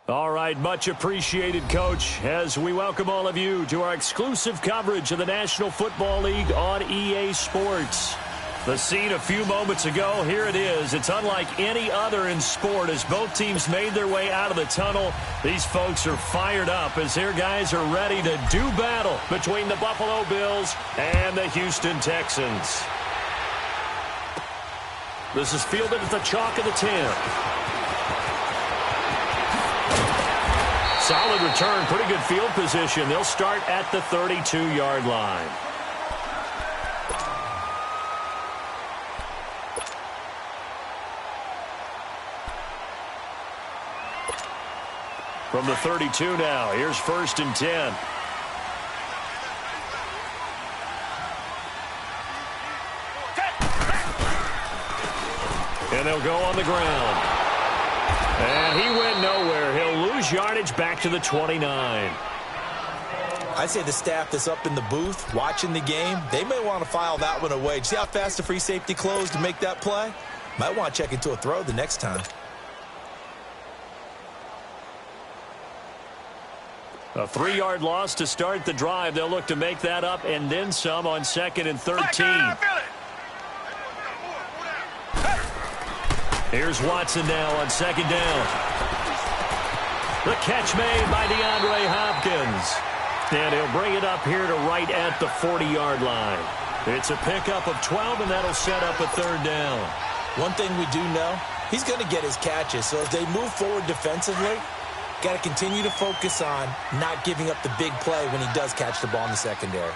All right, much appreciated, Coach, as we welcome all of you to our exclusive coverage of the National Football League on EA Sports. The scene a few moments ago, here it is. It's unlike any other in sport as both teams made their way out of the tunnel. These folks are fired up as their guys are ready to do battle between the Buffalo Bills and the Houston Texans. This is fielded at the chalk of the 10. Solid return, pretty good field position. They'll start at the 32-yard line. From the 32 now, here's 1st and 10. And they'll go on the ground. And he went nowhere. He'll lose yardage back to the 29. I'd say the staff that's up in the booth watching the game, they may want to file that one away. See how fast the free safety closed to make that play? Might want to check into a throw the next time. A 3-yard loss to start the drive. They'll look to make that up and then some on 2nd and 13. Here's Watson now on 2nd down. The catch made by DeAndre Hopkins. And he'll bring it up here to right at the 40-yard line. It's a pickup of 12, and that'll set up a 3rd down. One thing we do know, he's going to get his catches. So as they move forward defensively, got to continue to focus on not giving up the big play when he does catch the ball in the secondary.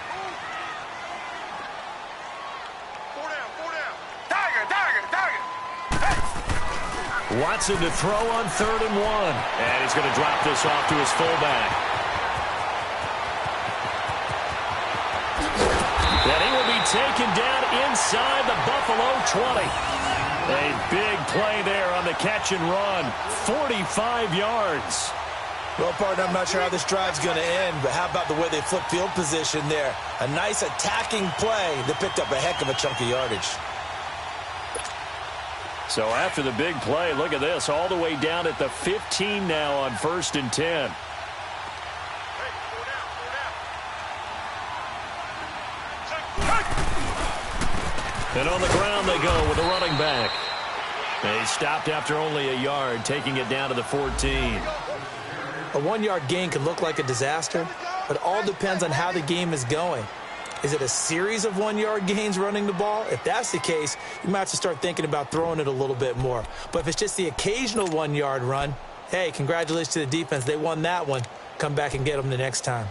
Watson to throw on 3rd and 1. And he's going to drop this off to his fullback. And he will be taken down inside the Buffalo 20. A big play there on the catch and run. 45 yards. Well, partner, I'm not sure how this drive's going to end, but how about the way they flip field position there? A nice attacking play that picked up a heck of a chunk of yardage. So after the big play, look at this, all the way down at the 15 now on 1st and 10. And on the ground they go with a running back. They stopped after only a yard, taking it down to the 14. A 1-yard gain can look like a disaster, but all depends on how the game is going. Is it a series of 1-yard gains running the ball? If that's the case, you might have to start thinking about throwing it a little bit more. But if it's just the occasional 1-yard run, hey, congratulations to the defense. They won that one. Come back and get them the next time.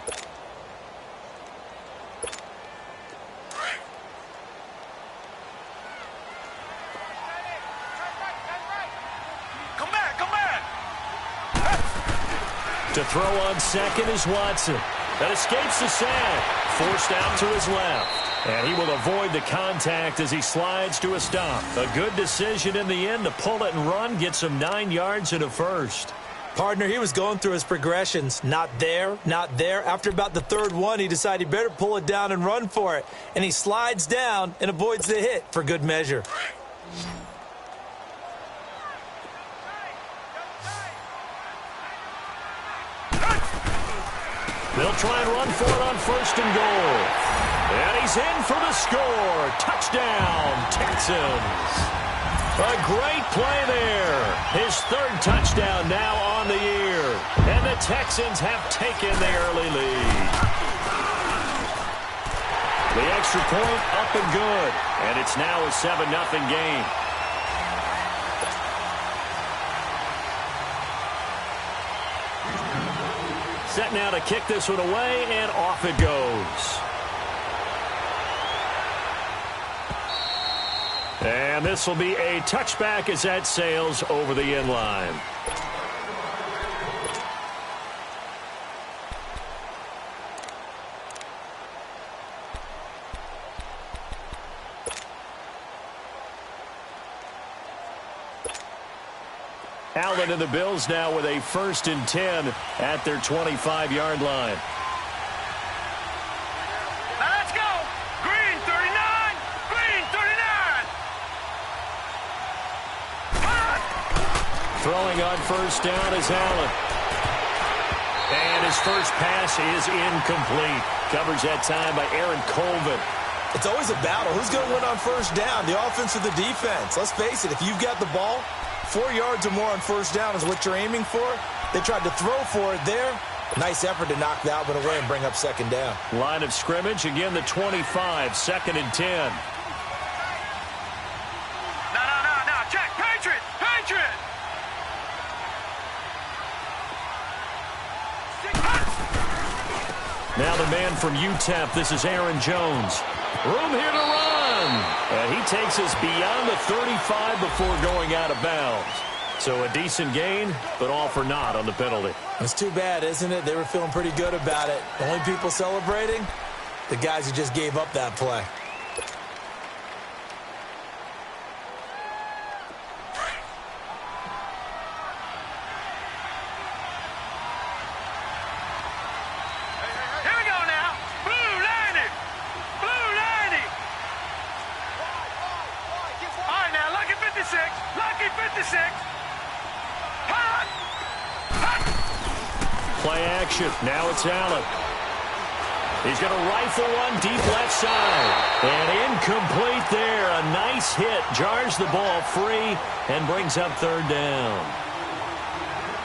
Come back. To throw on 2nd is Watson. That escapes the sack. Forced out to his left. And he will avoid the contact as he slides to a stop. A good decision in the end to pull it and run. Gets him 9 yards and a 1st. Partner, he was going through his progressions. Not there, not there. After about the 3rd one, he decided he better pull it down and run for it. And he slides down and avoids the hit for good measure. They'll try and run for it on 1st and goal. And he's in for the score. Touchdown, Texans. A great play there. His 3rd touchdown now on the year. And the Texans have taken the early lead. The extra point up and good. And it's now a 7-0 game. Set now to kick this one away, and off it goes. And this will be a touchback as that sails over the end line. Allen and the Bills now with a 1st and 10 at their 25-yard line. Now let's go. Green 39. Green 39. Throwing on 1st down is Allen. His first pass is incomplete. Coverage that time by Aaron Colvin. It's always a battle. Who's going to win on first down, the offense or the defense? Let's face it, if you've got the ball, 4 yards or more on first down is what you're aiming for. They tried to throw for it there. Nice effort to knock that one away and bring up second down. Line of scrimmage, again the 25, second and 10. No. Check. Patriot. Now the man from UTEP, this is Aaron Jones. Room here to run. He takes us beyond the 35 before going out of bounds. So a decent gain, but all for naught on the penalty. It's too bad, isn't it? They were feeling pretty good about it. The only people celebrating, the guys who just gave up that play. Here we go now. Blue 90. All right, now, lucky 56. Hot. Play action. Now it's Allen. He's going to rifle one deep left side. And incomplete there. A nice hit. Jars the ball free and brings up third down.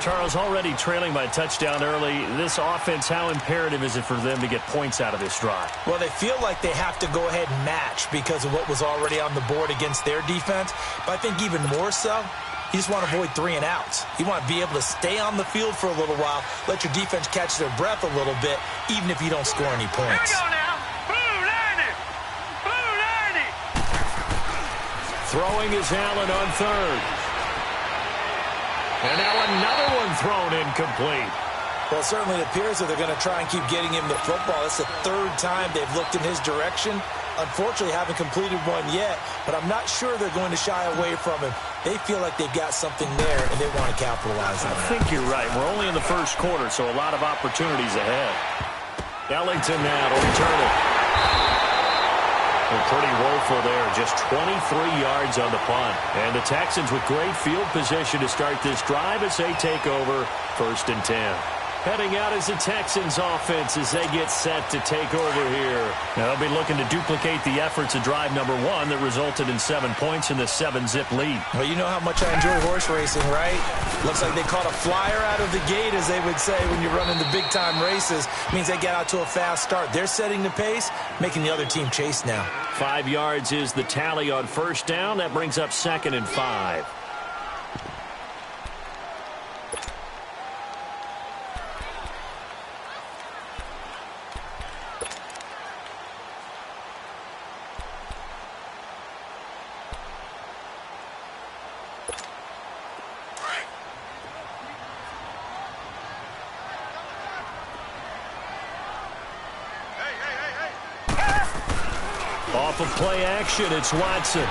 Charles, already trailing by a touchdown early. This offense, how imperative is it for them to get points out of this drive? Well, they feel like they have to go ahead and match because of what was already on the board against their defense. But I think even more so, you just want to avoid 3 and outs. You want to be able to stay on the field for a little while, let your defense catch their breath a little bit, even if you don't score any points. Here we go now. Blue 90. Throwing is Allen on third. And now another one thrown incomplete. Well, it certainly appears that they're going to try and keep getting him the football. It's the 3rd time they've looked in his direction. Unfortunately, haven't completed one yet, but I'm not sure they're going to shy away from him. They feel like they've got something there, and they want to capitalize on it. I think you're right. We're only in the first quarter, so a lot of opportunities ahead. Ellington now to return it. They're pretty woeful there. Just 23 yards on the punt. And the Texans with great field position to start this drive as they take over first and 10. Heading out is the Texans offense as they get set to take over here. Now they'll be looking to duplicate the efforts of drive number 1 that resulted in 7 points in the 7-zip lead. Well, you know how much I enjoy horse racing, right? Looks like they caught a flyer out of the gate, as they would say when you're running the big-time races. Means they get out to a fast start. They're setting the pace, making the other team chase now. 5 yards is the tally on first down. That brings up second and 5. Off of play action, it's Watson.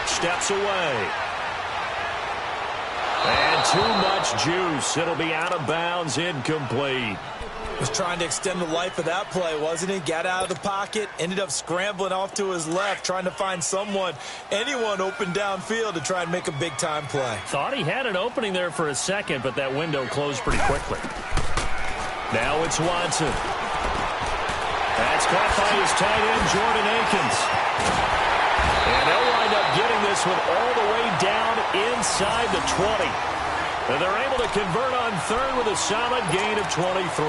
Steps away. And too much juice. It'll be out of bounds, incomplete. Was trying to extend the life of that play, wasn't he? Got out of the pocket, ended up scrambling off to his left, trying to find anyone open downfield to try and make a big-time play. Thought he had an opening there for a second, but that window closed pretty quickly. Now it's Watson. That's caught by his tight end, Jordan Akins. And they'll wind up getting this one all the way down inside the 20. And they're able to convert on third with a solid gain of 23.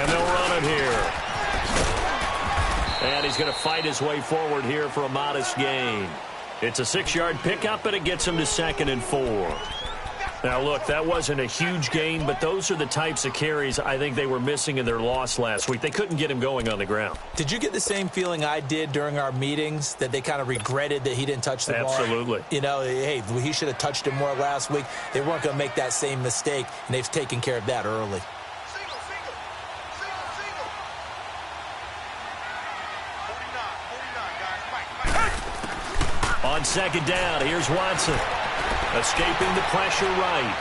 And they'll run it here. And he's going to fight his way forward here for a modest gain. It's a 6-yard pickup, and it gets him to second and 4. Now, look, that wasn't a huge gain, but those are the types of carries I think they were missing in their loss last week. They couldn't get him going on the ground. Did you get the same feeling I did during our meetings, that they kind of regretted that he didn't touch the ball? Absolutely. You know, hey, he should have touched him more last week. They weren't going to make that same mistake, and they've taken care of that early. On second down, here's Watson. Escaping the pressure right.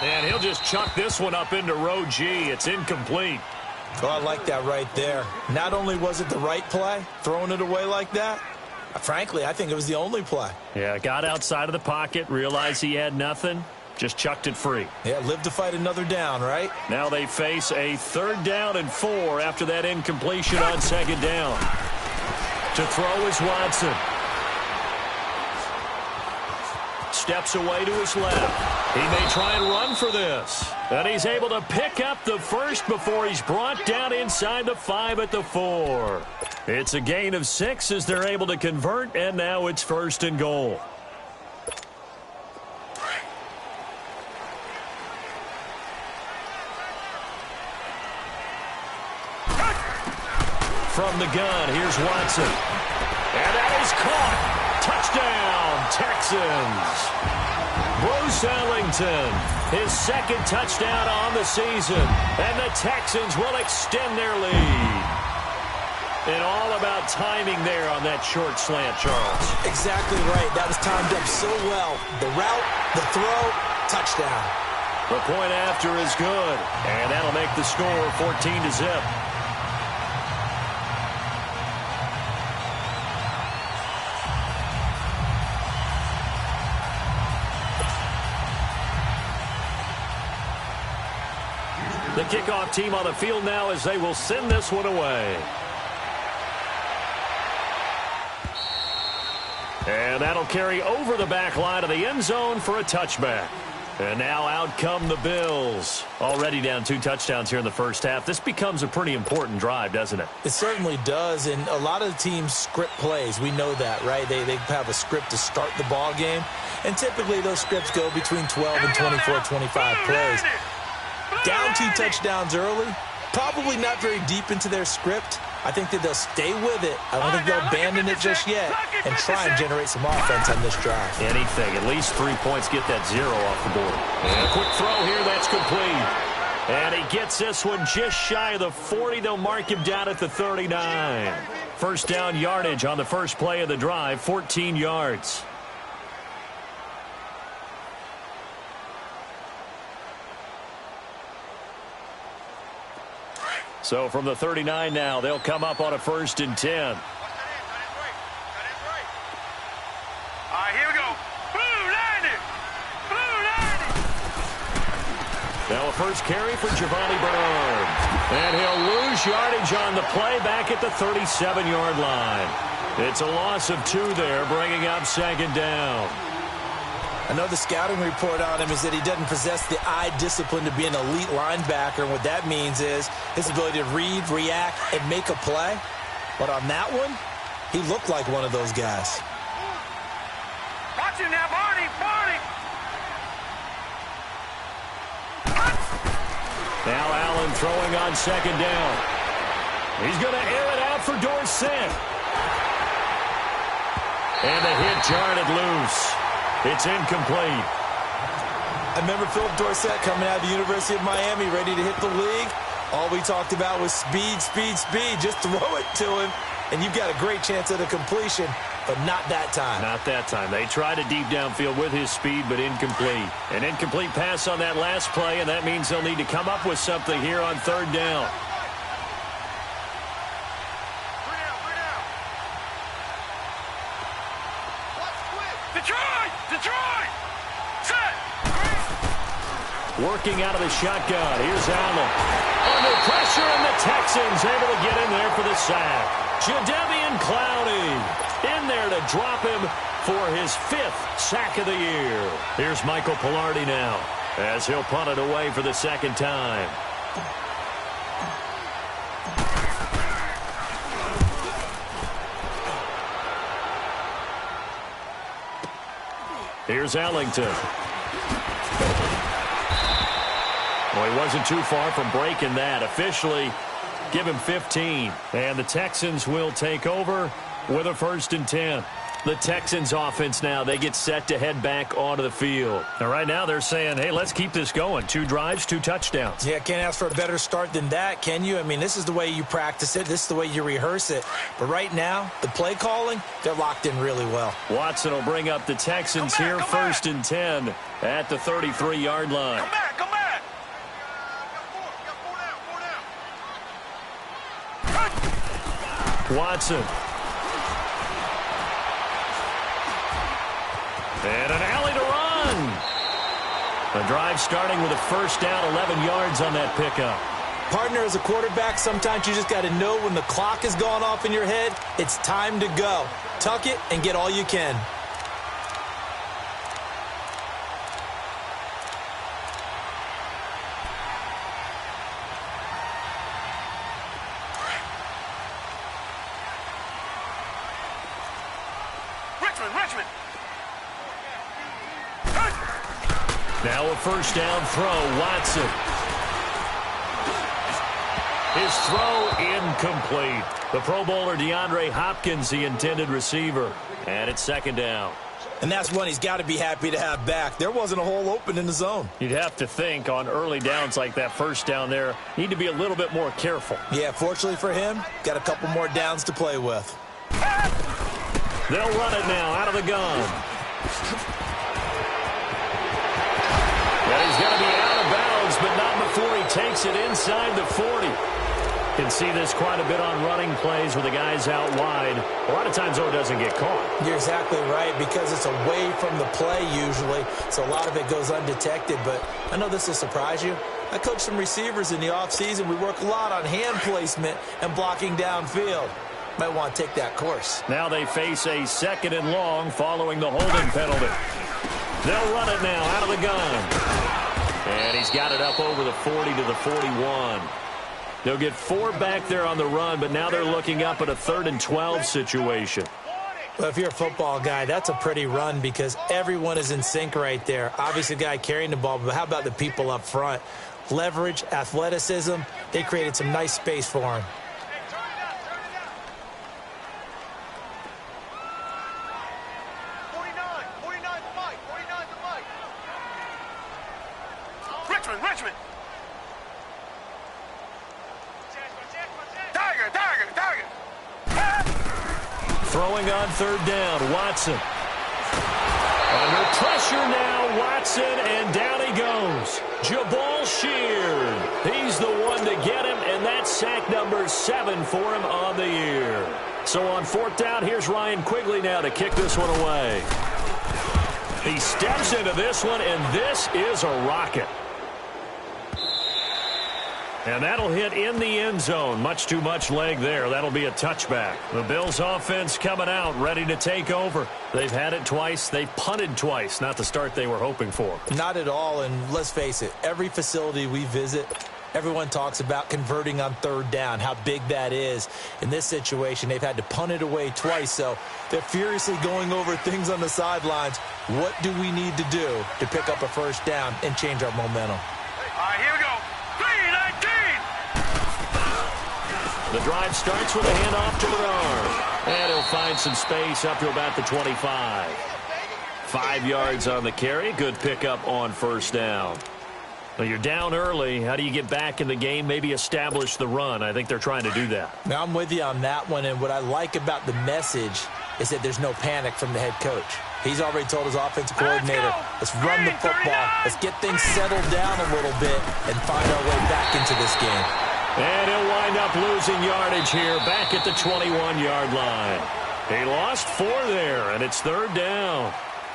And he'll just chuck this one up into row G. It's incomplete. Oh, I like that right there. Not only was it the right play, throwing it away like that, frankly, I think it was the only play. Yeah, got outside of the pocket, realized he had nothing, just chucked it free. Yeah, live to fight another down, right? Now they face a 3rd down and 4 after that incompletion on 2nd down. To throw is Watson. Steps away to his left. He may try and run for this. And he's able to pick up the first before he's brought down inside the 5 at the 4. It's a gain of 6 as they're able to convert, and now it's 1st and goal. From the gun, here's Watson. And that is caught. Touchdown, Texans. Bruce Ellington, his 2nd touchdown on the season. And the Texans will extend their lead. And all about timing there on that short slant, Charles. Exactly right. That was timed up so well. The route, the throw, touchdown. The point after is good. And that'll make the score 14-0. The kickoff team on the field now as they will send this one away. And that'll carry over the back line of the end zone for a touchback. And now out come the Bills. Already down 2 touchdowns here in the first half. This becomes a pretty important drive, doesn't it? It certainly does, and a lot of the teams script plays. We know that, right? They have a script to start the ball game, and typically those scripts go between 12 and 24, 25 plays. Down 2 touchdowns early, probably not very deep into their script. I think that they'll stay with it. I don't think they'll abandon it just yet and try and generate some offense on this drive. Anything. At least 3 points, get that 0 off the board. And a quick throw here. That's complete. And he gets this one just shy of the 40. They'll mark him down at the 39. First down yardage on the first play of the drive, 14 yards. So from the 39 now, they'll come up on a 1st and 10. All right, here we go. Blue 90. Blue 90. Now a first carry for Giovanni Bernard. And he'll lose yardage on the play back at the 37-yard line. It's a loss of 2 there, bringing up 2nd down. Another scouting report on him is that he doesn't possess the eye discipline to be an elite linebacker. And what that means is his ability to read, react, and make a play. But on that one, he looked like one of those guys. Watch him now, Barney. Barney. Now Allen throwing on 2nd down. He's going to air it out for Dorsett. And the hit jarred it loose. It's incomplete. I remember Philip Dorsett coming out of the University of Miami, ready to hit the league. All we talked about was speed, speed, speed. Just throw it to him, and you've got a great chance at a completion, but not that time. Not that time. They tried a deep downfield with his speed, but incomplete. An incomplete pass on that last play, and that means they'll need to come up with something here on 3rd down. Detroit! Set! Working out of the shotgun. Here's Allen. Under pressure, and the Texans able to get in there for the sack. Jadeveon Clowney in there to drop him for his 5th sack of the year. Here's Michael Pilardi now as he'll punt it away for the 2nd time. Here's Ellington. Well, he wasn't too far from breaking that. Officially, give him 15. And the Texans will take over with a 1st and 10. The Texans offense now, they get set to head back onto the field. Now, right now, they're saying, hey, let's keep this going. 2 drives, 2 touchdowns. Yeah, can't ask for a better start than that, can you? I mean, this is the way you practice it. This is the way you rehearse it. But right now, the play calling, they're locked in really well. Watson will bring up the Texans here, 1st and 10 at the 33-yard line. Come back, come back. Watson. And an alley to run. The drive starting with a first down, 11 yards on that pickup. Partner, as a quarterback, sometimes you just got to know when the clock is going off in your head, it's time to go. Tuck it and get all you can. Richmond. Now a first down throw, Watson. His throw incomplete. The Pro Bowler DeAndre Hopkins, the intended receiver. And it's second down. And that's one he's got to be happy to have back. There wasn't a hole open in the zone. You'd have to think on early downs like that first down there, need to be a little bit more careful. Yeah, fortunately for him, got a couple more downs to play with. They'll run it now out of the gun. And he's going to be out of bounds, but not before he takes it inside the 40. Can see this quite a bit on running plays where the guy's out wide. A lot of times, though, it doesn't get caught. You're exactly right, because it's away from the play usually, so a lot of it goes undetected. But I know this will surprise you. I coach some receivers in the offseason. We work a lot on hand placement and blocking downfield. Might want to take that course. Now they face a second and long following the holding penalty. They'll run it now out of the gun. And he's got it up over the 40 to the 41. They'll get 4 back there on the run, but now they're looking up at a 3rd and 12 situation. Well, if you're a football guy, that's a pretty run because everyone is in sync right there. Obviously, the guy carrying the ball, but how about the people up front? Leverage, athleticism, they created some nice space for him. Richmond. Tiger. Throwing on 3rd down, Watson. Under pressure now, Watson, and down he goes. Jabal Sheard. He's the one to get him, and that's sack number 7 for him on the year. So on 4th down, here's Ryan Quigley now to kick this one away. He steps into this one, and this is a rocket. And that'll hit in the end zone. Much too much leg there. That'll be a touchback. The Bills offense coming out, ready to take over. They've had it twice. They've punted twice. Not the start they were hoping for. Not at all, and let's face it, every facility we visit, everyone talks about converting on 3rd down, how big that is. In this situation, they've had to punt it away twice, so they're furiously going over things on the sidelines. What do we need to do to pick up a first down and change our momentum? All right, here we go. 3-19. The drive starts with a handoff to Bernard. And he'll find some space up to about the 25. 5 yards on the carry. Good pickup on first down. Well, you're down early. How do you get back in the game? Maybe establish the run. I think they're trying to do that. Now, I'm with you on that one, and what I like about the message is that there's no panic from the head coach. He's already told his offensive coordinator, let's run the football. Let's get things settled down a little bit and find our way back into this game. And he'll wind up losing yardage here back at the 21-yard line. He lost 4 there, and it's 3rd down.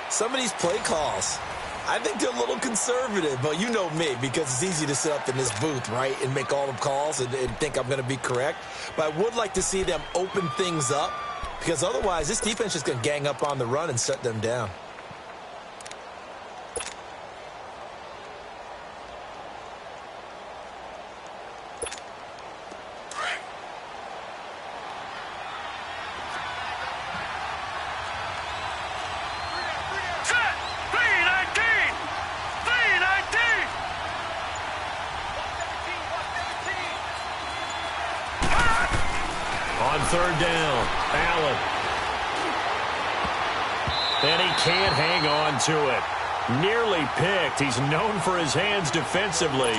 Some of these play calls, I think they're a little conservative, but you know me, because it's easy to sit up in this booth, right, and make all the calls and think I'm going to be correct. But I would like to see them open things up, because otherwise this defense is going to gang up on the run and shut them down. On 3rd down, Allen. And he can't hang on to it. Nearly picked. He's known for his hands defensively,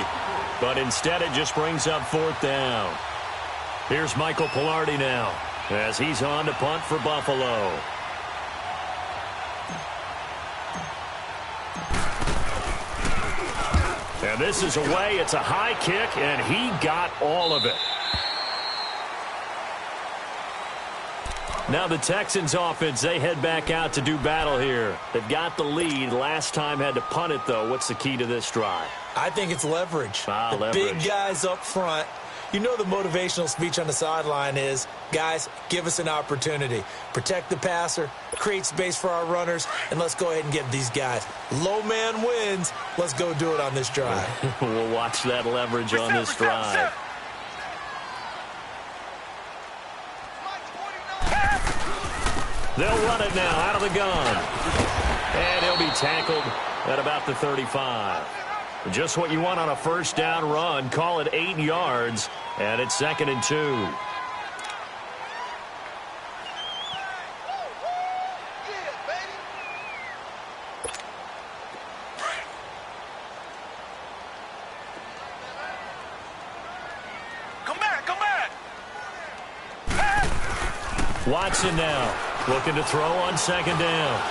but instead it just brings up 4th down. Here's Michael Pilardi now as he's on to punt for Buffalo. And this is away. It's a high kick, and he got all of it. Now the Texans offense, they head back out to do battle here. They've got the lead. Last time had to punt it, though. What's the key to this drive? I think it's leverage. Leverage. Big guys up front. You know the motivational speech on the sideline is, guys, give us an opportunity. Protect the passer, create space for our runners, and let's go ahead and get these guys. Low man wins. Let's go do it on this drive. We'll watch that leverage on this drive. They'll run it now out of the gun. And he'll be tackled at about the 35. Just what you want on a first down run. Call it 8 yards. And it's 2nd and 2. Come back. Watson now looking to throw on 2nd down.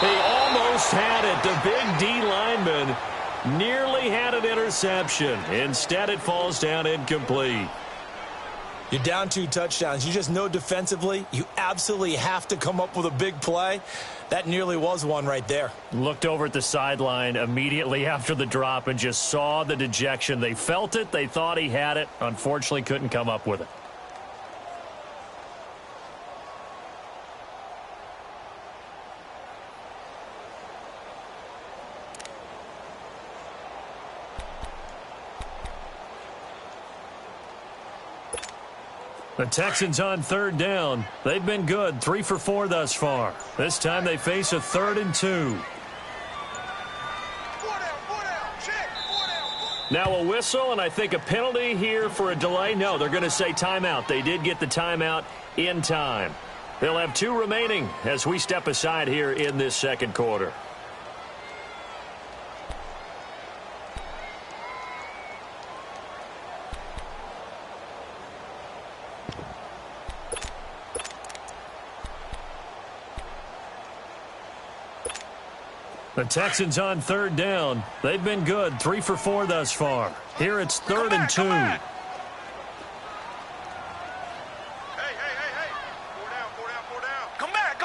They almost had it. The big D lineman nearly had an interception. Instead, it falls down incomplete. You're down 2 touchdowns. You just know defensively you absolutely have to come up with a big play. That nearly was one right there. Looked over at the sideline immediately after the drop and just saw the dejection. They felt it. They thought he had it. Unfortunately, couldn't come up with it. The Texans on 3rd down. They've been good, 3 for 4 thus far. This time they face a 3rd and 2. Now a whistle, and I think a penalty here for a delay. No, they're going to say timeout. They did get the timeout in time. They'll have 2 remaining as we step aside here in this 2nd quarter. The Texans on 3rd down. They've been good, 3 for 4 thus far. Here it's 3rd and 2. Hey. 4 down. Come back.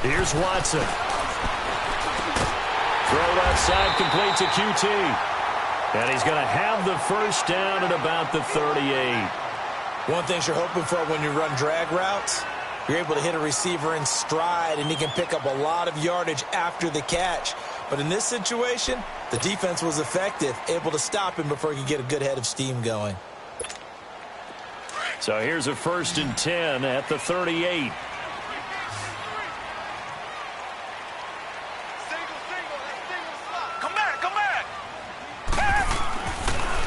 Here's Watson. Throw outside, complete to QT. And he's going to have the first down at about the 38. One thing you're hoping for when you run drag routes, you're able to hit a receiver in stride, and he can pick up a lot of yardage after the catch. But in this situation, the defense was effective, able to stop him before he could get a good head of steam going. So here's a 1st and 10 at the 38. Come back.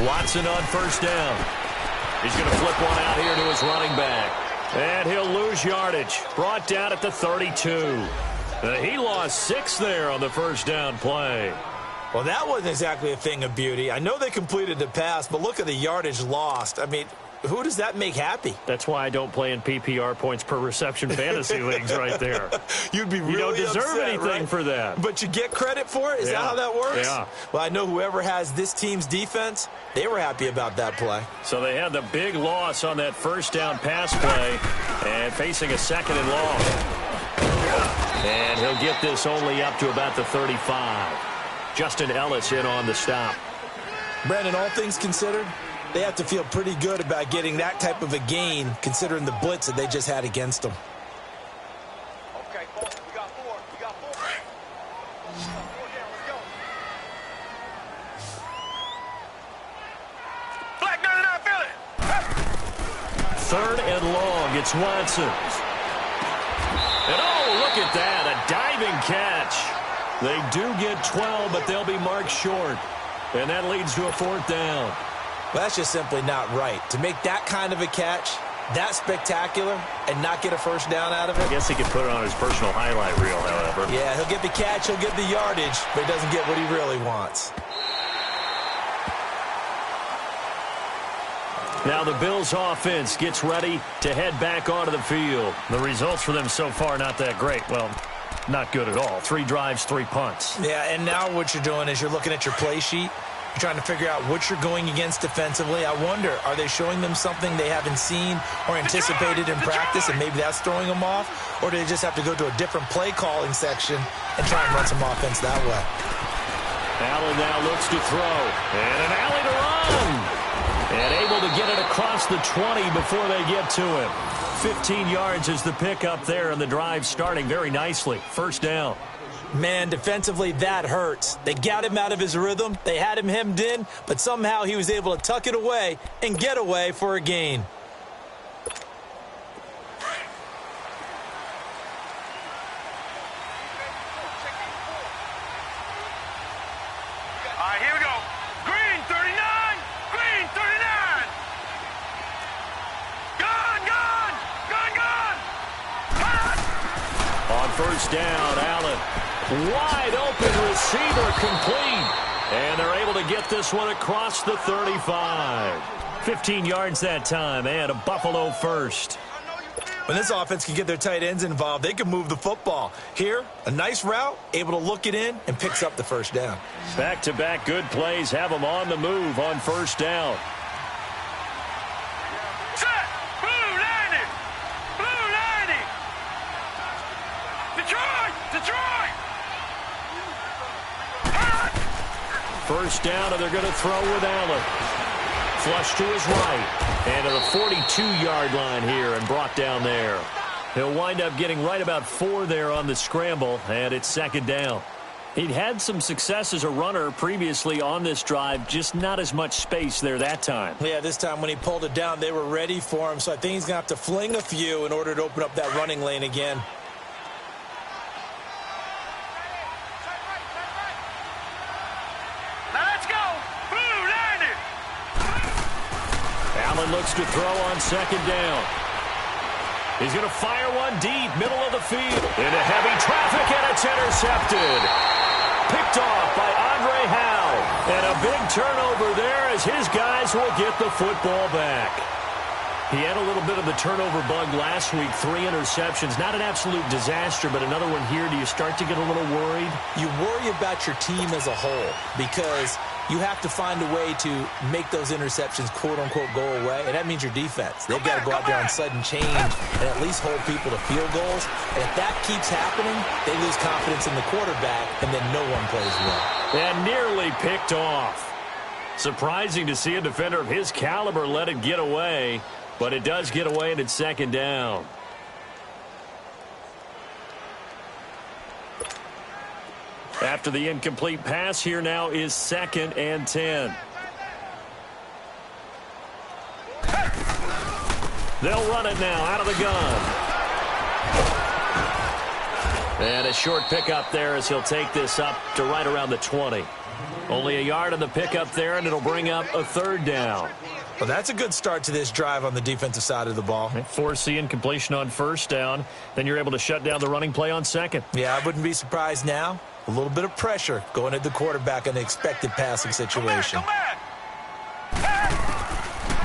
Watson on 1st down. He's going to flip one out here to his running back. And he'll lose yardage. Brought down at the 32. He lost 6 there on the first down play. Well, that wasn't exactly a thing of beauty. I know they completed the pass, but look at the yardage lost. I mean, who does that make happy? That's why I don't play in PPR points per reception fantasy leagues right there. You'd be really You don't deserve upset, anything right? for that. But you get credit for it? Is that how that works? Yeah. Well, I know whoever has this team's defense, they were happy about that play. So they had the big loss on that first down pass play and facing a 2nd and long. And he'll get this only up to about the 35. Justin Ellis in on the stop. Brandon, all things considered, they have to feel pretty good about getting that type of a gain considering the blitz that they just had against them. Okay, we got 4. We got 4. 4 down, let's go. Black 99, feel it. 3rd and long. It's Watson. And oh, look at that. A diving catch. They do get 12, but they'll be marked short. And that leads to a 4th down. Well, that's just simply not right. To make that kind of a catch, that spectacular, and not get a first down out of it. I guess he could put it on his personal highlight reel, however. Yeah, he'll get the catch, he'll get the yardage, but he doesn't get what he really wants. Now the Bills offense gets ready to head back onto the field. The results for them so far not that great. Well, not good at all. 3 drives, 3 punts. Yeah, and now what you're doing is you're looking at your play sheet. You're trying to figure out what you're going against defensively. I wonder, are they showing them something they haven't seen or anticipated in practice, and maybe that's throwing them off? Or do they just have to go to a different play calling section and try and run some offense that way? Allen now looks to throw. And an alley to run. And able to get it across the 20 before they get to him. 15 yards is the pickup there, and the drive starting very nicely. First down. Man, defensively, that hurts. They got him out of his rhythm. They had him hemmed in, but somehow he was able to tuck it away and get away for a gain. All right, here we go. Green 39. Green 39. Gone. On first down, Allen. Wide open receiver complete. And they're able to get this one across the 35. 15 yards that time and a Buffalo first. When this offense can get their tight ends involved, they can move the football. Here, a nice route, able to look it in, and picks up the first down. Back-to-back good plays have them on the move on first down. Set. Blue 90. Blue 90. Detroit. First down, and they're going to throw with Allen. Flush to his right. And to the 42-yard line here and brought down there. He'll wind up getting right about 4 there on the scramble, and it's second down. He'd had some success as a runner previously on this drive, just not as much space there that time. Yeah, this time when he pulled it down, they were ready for him, so I think he's going to have to fling a few in order to open up that running lane again. Allen looks to throw on second down. He's going to fire one deep, middle of the field. Into heavy traffic, and it's intercepted. Picked off by Andre Howe. And a big turnover there as his guys will get the football back. He had a little bit of the turnover bug last week, 3 interceptions. Not an absolute disaster, but another one here. Do you start to get a little worried? You worry about your team as a whole because you have to find a way to make those interceptions, quote-unquote, go away, and that means your defense. They've got to go out there on sudden change and at least hold people to field goals. And if that keeps happening, they lose confidence in the quarterback, and then no one plays well. And nearly picked off. Surprising to see a defender of his caliber let it get away, but it does get away, and it's second down. After the incomplete pass, here now is 2nd and 10. They'll run it now out of the gun. And a short pickup there as he'll take this up to right around the 20. Only a yard on the pickup there, and it'll bring up a 3rd down. Well, that's a good start to this drive on the defensive side of the ball. Force the incompletion on first down. Then you're able to shut down the running play on second. Yeah, I wouldn't be surprised now. A little bit of pressure going at the quarterback in the expected passing situation.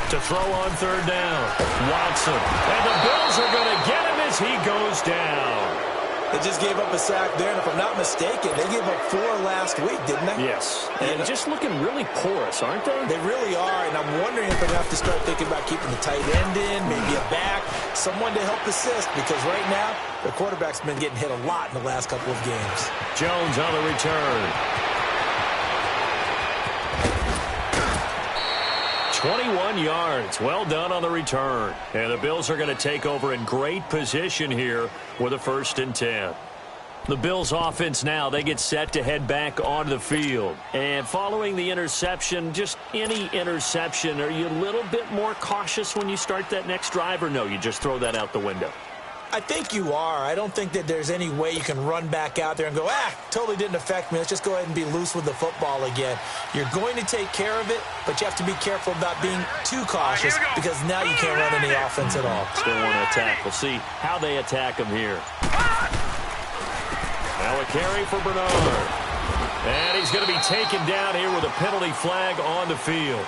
To throw on 3rd down, Watson. And the Bills are going to get him as he goes down. They just gave up a sack there, and if I'm not mistaken, they gave up 4 last week, didn't they? Yes, and just looking really porous, aren't they? They really are, and I'm wondering if they're going to have to start thinking about keeping the tight end in, maybe a back, someone to help assist, because right now, the quarterback's been getting hit a lot in the last couple of games. Jones on the return. 21 yards. Well done on the return. And the Bills are going to take over in great position here with a 1st and 10. The Bills offense now, they get set to head back onto the field. And following the interception, just any interception, are you a little bit more cautious when you start that next drive, or no, you just throw that out the window? I think you are. I don't think that there's any way you can run back out there and go, totally didn't affect me. Let's just go ahead and be loose with the football again. You're going to take care of it, but you have to be careful about being too cautious because now you can't run any offense at all. Still want to attack. We'll see how they attack him here. Now a carry for Bernard. And he's going to be taken down here with a penalty flag on the field.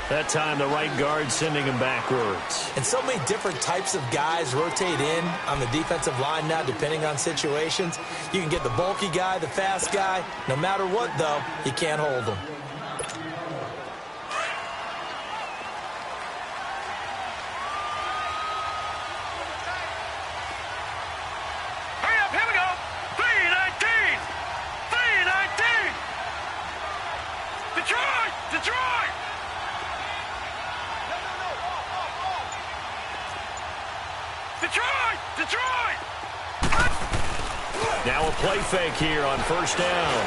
That time the right guard sending him backwards. And so many different types of guys rotate in on the defensive line now, depending on situations. You can get the bulky guy, the fast guy. No matter what, though, you can't hold them. Now a play fake here on first down.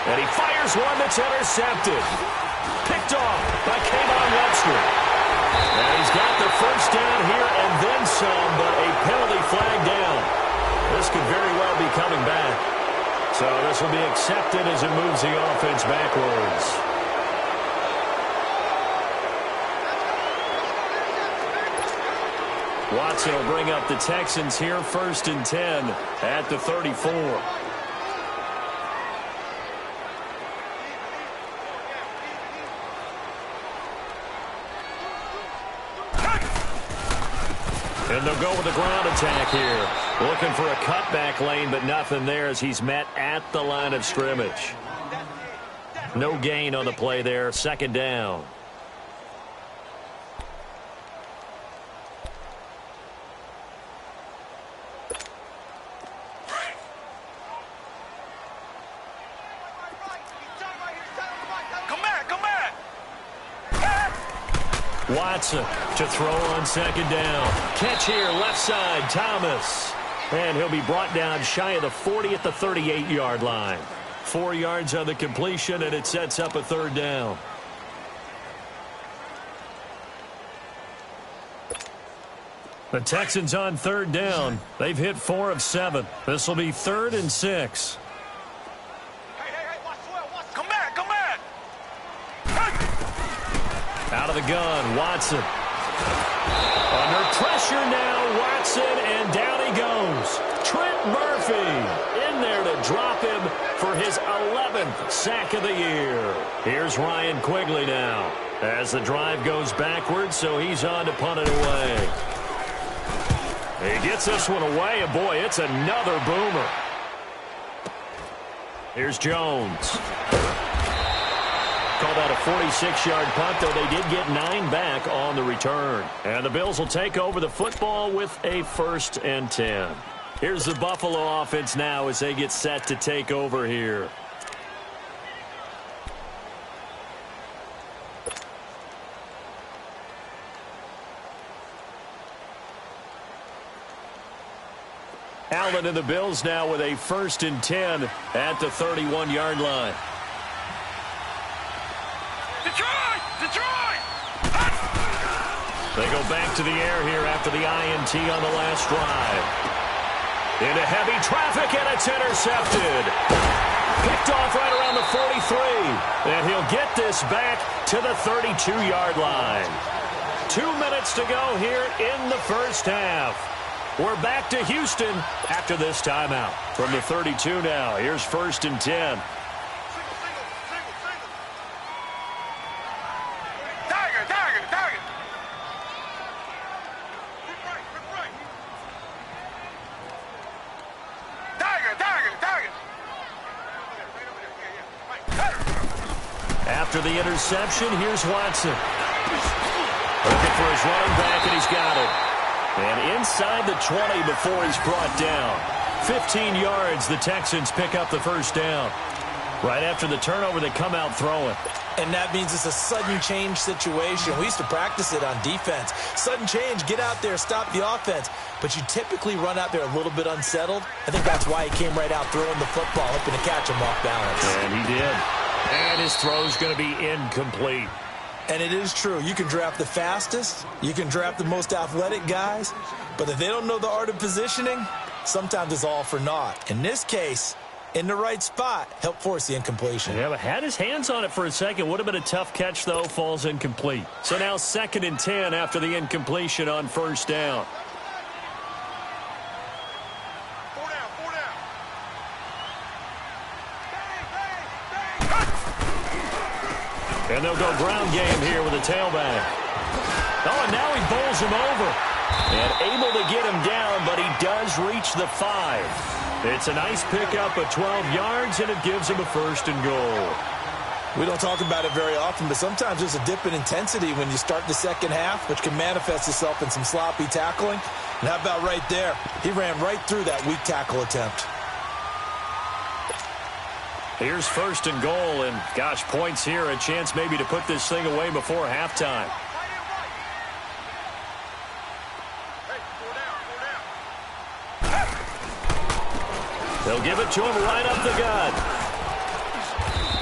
And he fires one that's intercepted. Picked off by Kayvon Webster. And he's got the first down here and then some, but a penalty flag down. This could very well be coming back. So this will be accepted as it moves the offense backwards. Watson will bring up the Texans here, 1st and 10 at the 34. And they'll go with the ground attack here. Looking for a cutback lane, but nothing there as he's met at the line of scrimmage. No gain on the play there, 2nd down. Watson to throw on 2nd down. Catch here, left side, Thomas. And he'll be brought down shy of the 40 at the 38-yard line. 4 yards on the completion, and it sets up a 3rd down. The Texans on 3rd down. They've hit 4 of 7. This will be 3rd and 6. Out of the gun, Watson. Under pressure now, Watson, and down he goes. Trent Murphy in there to drop him for his 11th sack of the year. Here's Ryan Quigley now as the drive goes backwards, so he's on to punt it away. He gets this one away, and boy, it's another boomer. Here's Jones. Called out a 46-yard punt, though they did get 9 back on the return. And the Bills will take over the football with a 1st and 10. Here's the Buffalo offense now as they get set to take over here. Allen and the Bills now with a 1st and 10 at the 31-yard line. They go back to the air here after the INT on the last drive. Into heavy traffic, and it's intercepted. Picked off right around the 43. And he'll get this back to the 32-yard line. 2 minutes to go here in the first half. We're back to Houston after this timeout. From the 32 now, here's 1st and 10. After the interception, here's Watson. Looking for his running back, and he's got it. And inside the 20 before he's brought down. 15 yards, the Texans pick up the 1st down. Right after the turnover, they come out throwing. And that means it's a sudden change situation. We used to practice it on defense. Sudden change, get out there, stop the offense. But you typically run out there a little bit unsettled. I think that's why he came right out throwing the football, hoping to catch him off balance. And he did. And his throw's going to be incomplete. And it is true. You can draft the fastest. You can draft the most athletic guys. But if they don't know the art of positioning, sometimes it's all for naught. In this case, in the right spot, helped force the incompletion. Yeah, but had his hands on it for a second. Would have been a tough catch, though. Falls incomplete. So now 2nd and 10 after the incompletion on 1st down. And they'll go ground game here with a tailback. Oh, and now he bowls him over. And able to get him down, but he does reach the 5. It's a nice pickup of 12 yards, and it gives him a 1st and goal. We don't talk about it very often, but sometimes there's a dip in intensity when you start the second half, which can manifest itself in some sloppy tackling. And how about right there? He ran right through that weak tackle attempt. Here's 1st and goal, and gosh, points here, a chance maybe to put this thing away before halftime. They'll give it to him right up the gut.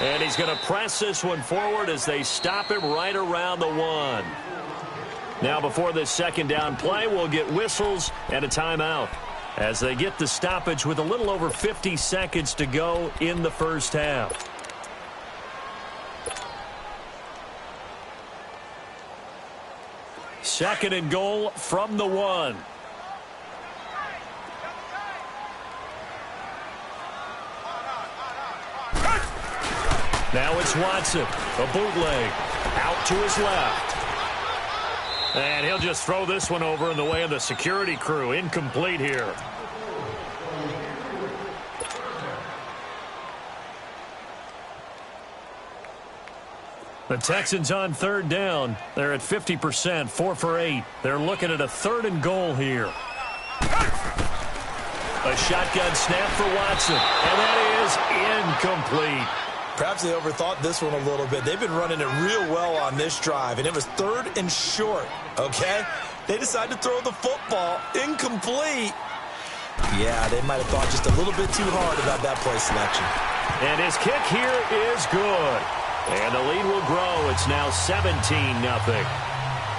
And he's going to press this one forward as they stop him right around the 1. Now before this 2nd down play, we'll get whistles and a timeout as they get the stoppage with a little over 50 seconds to go in the 1st half. Second and goal from the 1. Now it's Watson, a bootleg, out to his left. And he'll just throw this one over in the way of the security crew. Incomplete here. The Texans on 3rd down. They're at 50%, 4 for 8. They're looking at a 3rd and goal here. A shotgun snap for Watson, and that is incomplete. Perhaps they overthought this one a little bit. They've been running it real well on this drive, and it was 3rd and short, okay? They decided to throw the football incomplete. Yeah, they might have thought just a little bit too hard about that play selection. And his kick here is good. And the lead will grow. It's now 17-0.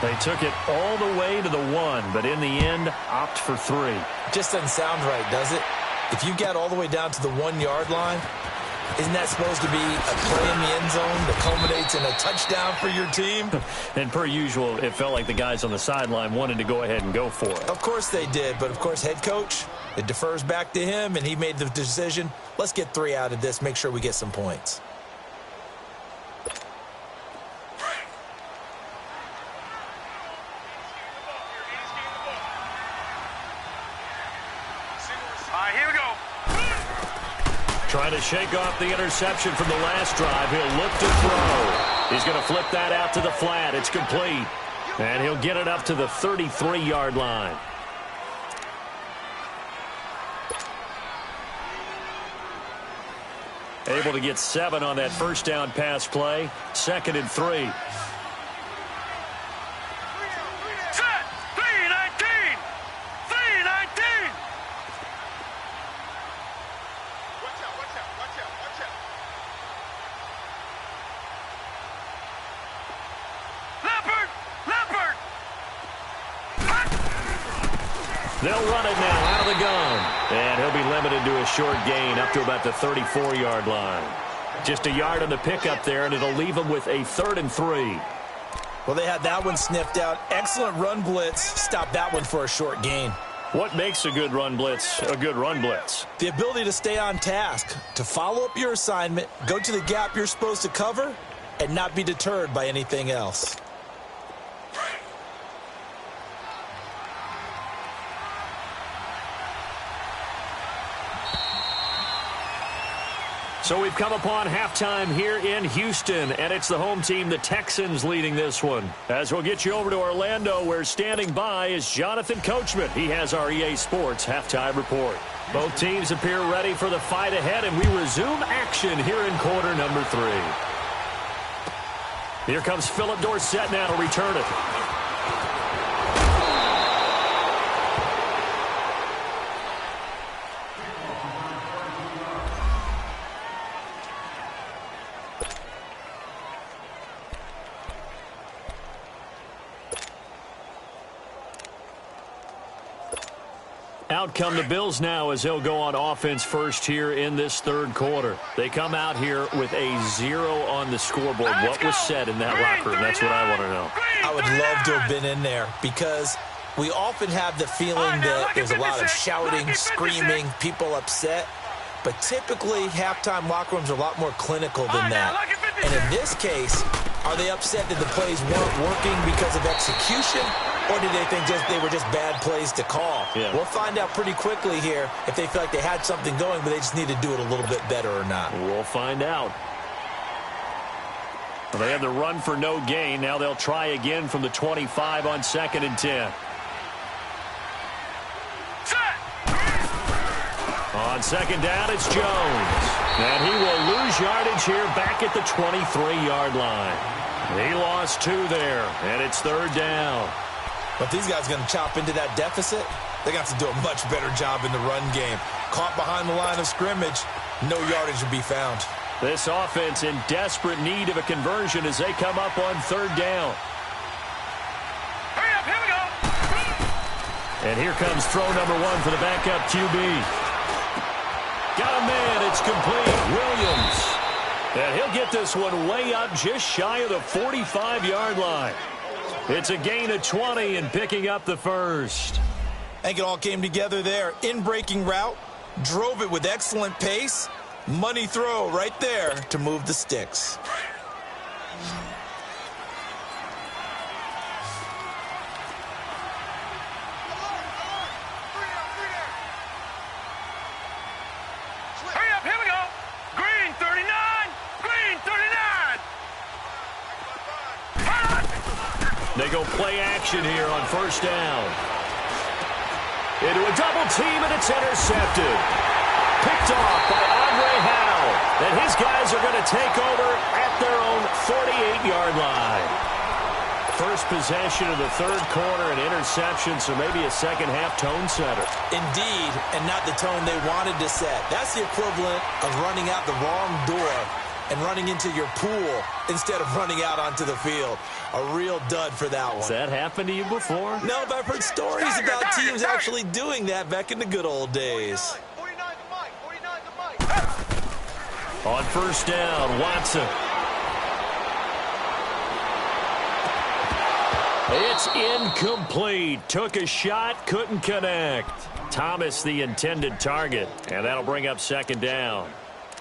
They took it all the way to the 1, but in the end, opt for 3. Just doesn't sound right, does it? If you get all the way down to the 1-yard line, isn't that supposed to be a play in the end zone that culminates in a touchdown for your team? And per usual, it felt like the guys on the sideline wanted to go ahead and go for it. Of course they did, but of course head coach, it defers back to him, and he made the decision. Let's get 3 out of this, make sure we get some points. Here we go. Trying to shake off the interception from the last drive. He'll look to throw. He's going to flip that out to the flat. It's complete. And he'll get it up to the 33-yard line. Able to get 7 on that 1st down pass play. 2nd and 3. They'll run it now out of the gun. And he'll be limited to a short gain up to about the 34-yard line. Just a yard on the pickup there, and it'll leave him with a 3rd and 3. Well, they had that one sniffed out. Excellent run blitz. Stop that one for a short gain. What makes a good run blitz a good run blitz? The ability to stay on task, to follow up your assignment, go to the gap you're supposed to cover, and not be deterred by anything else. So we've come upon halftime here in Houston, and it's the home team, the Texans, leading this one. As we'll get you over to Orlando, where standing by is Jonathan Coachman. He has our EA Sports halftime report. Both teams appear ready for the fight ahead, and we resume action here in quarter number 3. Here comes Philip Dorsett now to return it. Out come the Bills now as they'll go on offense first here in this 3rd quarter. They come out here with a 0 on the scoreboard. What was said in that locker room? That's what I want to know. I would love to have been in there because we often have the feeling that there's a lot of shouting, screaming, people upset. But typically, halftime locker rooms are a lot more clinical than that. And in this case, Are they upset that the plays weren't working because of execution, or did they think they were just bad plays to call? Yeah. We'll find out pretty quickly here if they feel like they had something going, but they just need to do it a little bit better or not. We'll find out. Well, they had the run for no gain. Now they'll try again from the 25 on 2nd and 10. On 2nd down, it's Jones. And he will lose yardage here back at the 23-yard line. He lost 2 there, and it's 3rd down. But these guys are going to chop into that deficit. They're going to have to do a much better job in the run game. Caught behind the line of scrimmage, no yardage to be found. This offense in desperate need of a conversion as they come up on 3rd down. Hurry up, here we go. And here comes throw number 1 for the backup QB. Got a man, it's complete. Williams. And he'll get this one way up just shy of the 45-yard line. It's a gain of 20 and picking up the first. I think it all came together there. In-breaking route, drove it with excellent pace. Money throw right there to move the sticks. Hurry up, here we go. Green 39. Green 39. They go play action here on 1st down. Into a double team, and it's intercepted. Picked off by Andre Howe. And his guys are going to take over at their own 48-yard line. First possession of the 3rd quarter, an interception, so maybe a second-half tone setter. Indeed, and not the tone they wanted to set. That's the equivalent of running out the wrong door and running into your pool instead of running out onto the field. A real dud for that one. Has that happened to you before? No, but I've heard stories about teams actually doing that back in the good old days. 49 to Mike. 49 to Mike. On 1st down, Watson. It's incomplete. Took a shot, couldn't connect. Thomas the intended target, and that'll bring up 2nd down.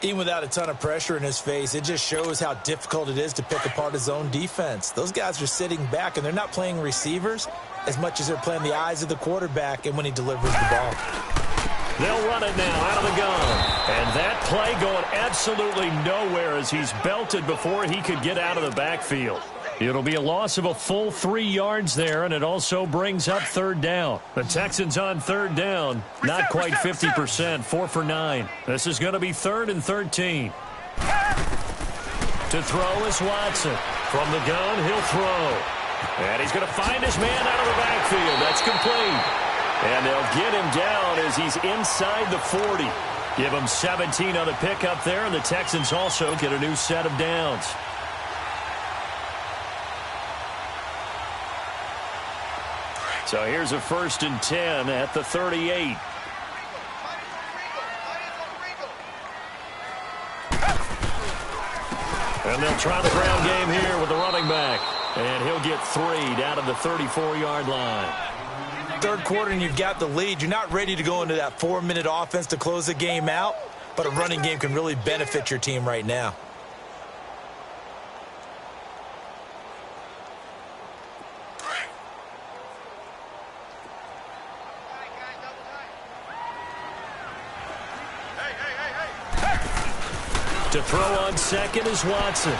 Even without a ton of pressure in his face, it just shows how difficult it is to pick apart his own defense. Those guys are sitting back, and they're not playing receivers as much as they're playing the eyes of the quarterback and when he delivers the ball. They'll run it now out of the gun. And that play going absolutely nowhere as he's belted before he could get out of the backfield. It'll be a loss of a full 3 yards there, and it also brings up 3rd down. The Texans on 3rd down, not quite 50%, 4 for 9. This is going to be 3rd and 13. To throw is Watson. From the gun, he'll throw. And he's going to find his man out of the backfield. That's complete. And they'll get him down as he's inside the 40. Give him 17 on the pickup there, and the Texans also get a new set of downs. So here's a 1st and 10 at the 38. And they'll try the ground game here with the running back. And he'll get 3 down to the 34-yard line. 3rd quarter and you've got the lead. You're not ready to go into that 4-minute offense to close the game out, but a running game can really benefit your team right now. To throw on 2nd is Watson.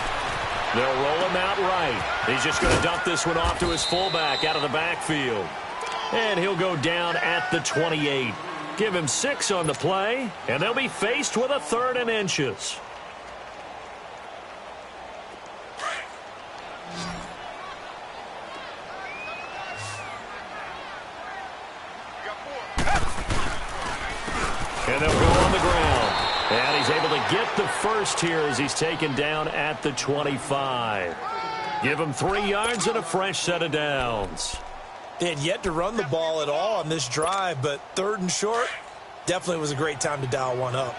They'll roll him out right. He's just going to dump this one off to his fullback out of the backfield. And he'll go down at the 28. Give him 6 on the play, and they'll be faced with a 3rd and inches. And they'll go on the ground. And he's able to get the first here as he's taken down at the 25. Give him 3 yards and a fresh set of downs. They had yet to run the ball at all on this drive, but 3rd and short, definitely was a great time to dial one up.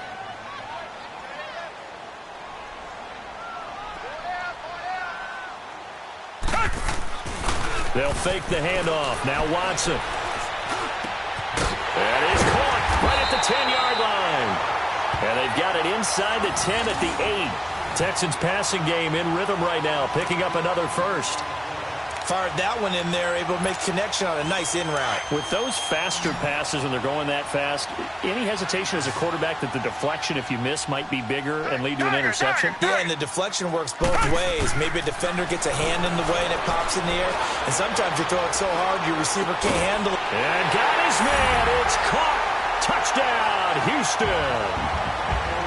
They'll fake the handoff. Now Watson. And he's caught right at the 10-yard line. And they've got it inside the 10 at the 8. Texans passing game in rhythm right now, picking up another first. Fired that one in there, able to make connection on a nice in route. With those faster passes when they're going that fast, any hesitation as a quarterback that the deflection, if you miss, might be bigger and lead to an interception? Yeah, and the deflection works both ways. Maybe a defender gets a hand in the way and it pops in the air. And sometimes you throw it so hard your receiver can't handle it. And got his man. It's caught. Touchdown, Houston.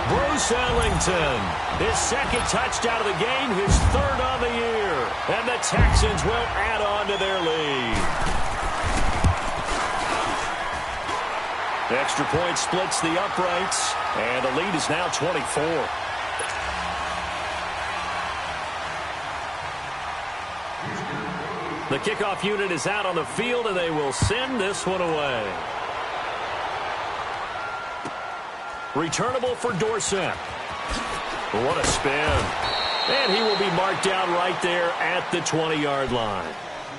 Bruce Ellington, his second touchdown of the game, his third on the year. And the Texans will add on to their lead. The extra point splits the uprights, and the lead is now 24. The kickoff unit is out on the field, and they will send this one away. Returnable for Dorsett. What a spin. And he will be marked down right there at the 20-yard line.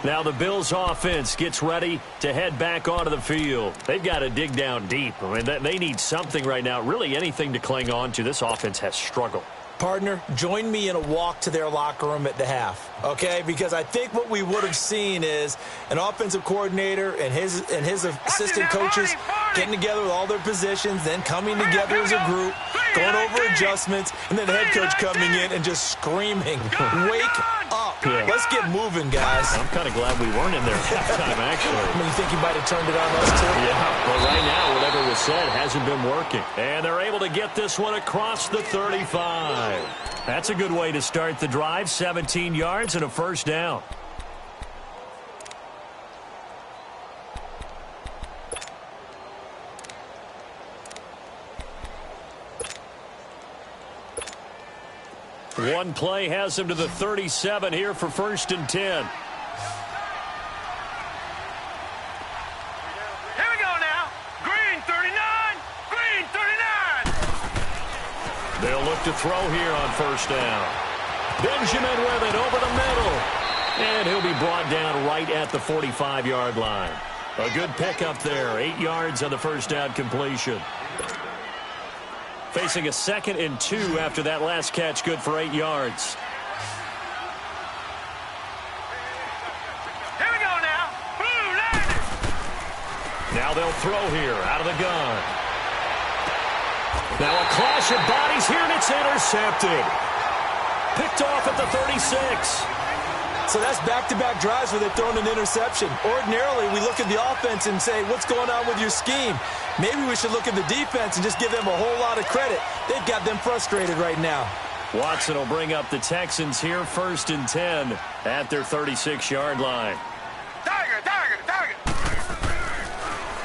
Now the Bills offense gets ready to head back onto the field. They've got to dig down deep. I mean, they need something right now, really anything to cling on to. This offense has struggled. Partner, join me in a walk to their locker room at the half, okay? Because I think what we would have seen is an offensive coordinator and his assistant coaches getting together with all their positions, then coming together as a group, going over adjustments, and then the head coach coming in and just screaming, wake up. Yeah. Let's get moving, guys. I'm kind of glad we weren't in there at halftime, actually. I mean, you think he might have turned it on us, too? Yeah, but right now, whatever was said hasn't been working. And they're able to get this one across the 35. That's a good way to start the drive, 17 yards and a first down. One play has him to the 37 here for 1st and 10. Here we go now. Green 39. Green 39. They'll look to throw here on 1st down. Benjamin with it over the middle. And he'll be brought down right at the 45-yard line. A good pickup there. 8 yards on the 1st down completion. Facing a 2nd and 2 after that last catch, good for 8 yards. Here we go now. Blue landed. Now they'll throw here out of the gun. Now a clash of bodies here, and it's intercepted. Picked off at the 36. So that's back-to-back drives where they've thrown an interception. Ordinarily, we look at the offense and say, what's going on with your scheme? Maybe we should look at the defense and just give them a whole lot of credit. They've got them frustrated right now. Watson will bring up the Texans here, 1st and 10 at their 36-yard line. Tiger, tiger, tiger.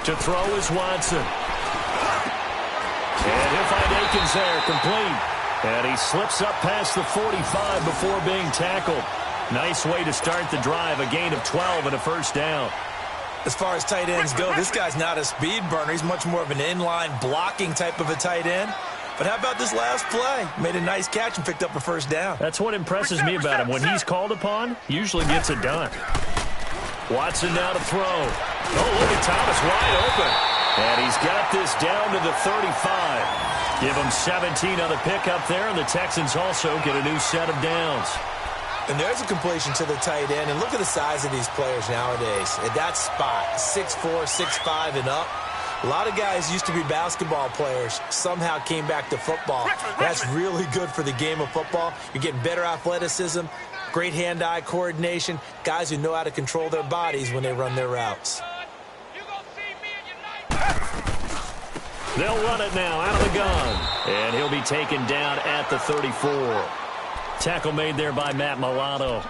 To throw is Watson. And he'll find Akins there, complete. And he slips up past the 45 before being tackled. Nice way to start the drive, a gain of 12 and a first down. As far as tight ends go, this guy's not a speed burner. He's much more of an inline blocking type of a tight end. But how about this last play? Made a nice catch and picked up a first down. That's what impresses me about him. When he's called upon, usually gets it done. Watson now to throw. Oh, look at Thomas wide open. And he's got this down to the 35. Give him 17 on the pickup there, and the Texans also get a new set of downs. And there's a completion to the tight end. And look at the size of these players nowadays. At that spot, 6'4", 6'5", and up. A lot of guys used to be basketball players, somehow came back to football. That's really good for the game of football. You're getting better athleticism, great hand-eye coordination, guys who know how to control their bodies when they run their routes. They'll run it now out of the gun. And he'll be taken down at the 34. Tackle made there by Matt Milano.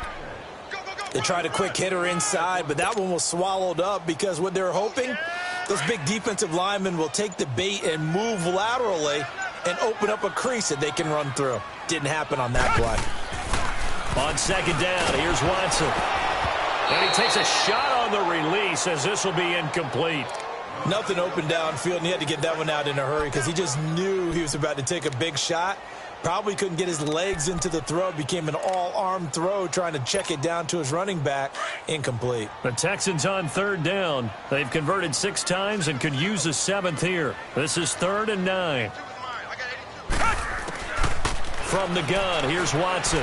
They tried a quick hitter inside, but that one was swallowed up because what they're hoping, those big defensive linemen will take the bait and move laterally and open up a crease that they can run through. Didn't happen on that play. On 2nd down, here's Watson. And he takes a shot on the release as this will be incomplete. Nothing open downfield, and he had to get that one out in a hurry because he just knew he was about to take a big shot. Probably couldn't get his legs into the throw. Became an all-arm throw trying to check it down to his running back. Incomplete. The Texans on 3rd down. They've converted 6 times and could use a 7th here. This is 3rd and 9. from the gun. Here's Watson.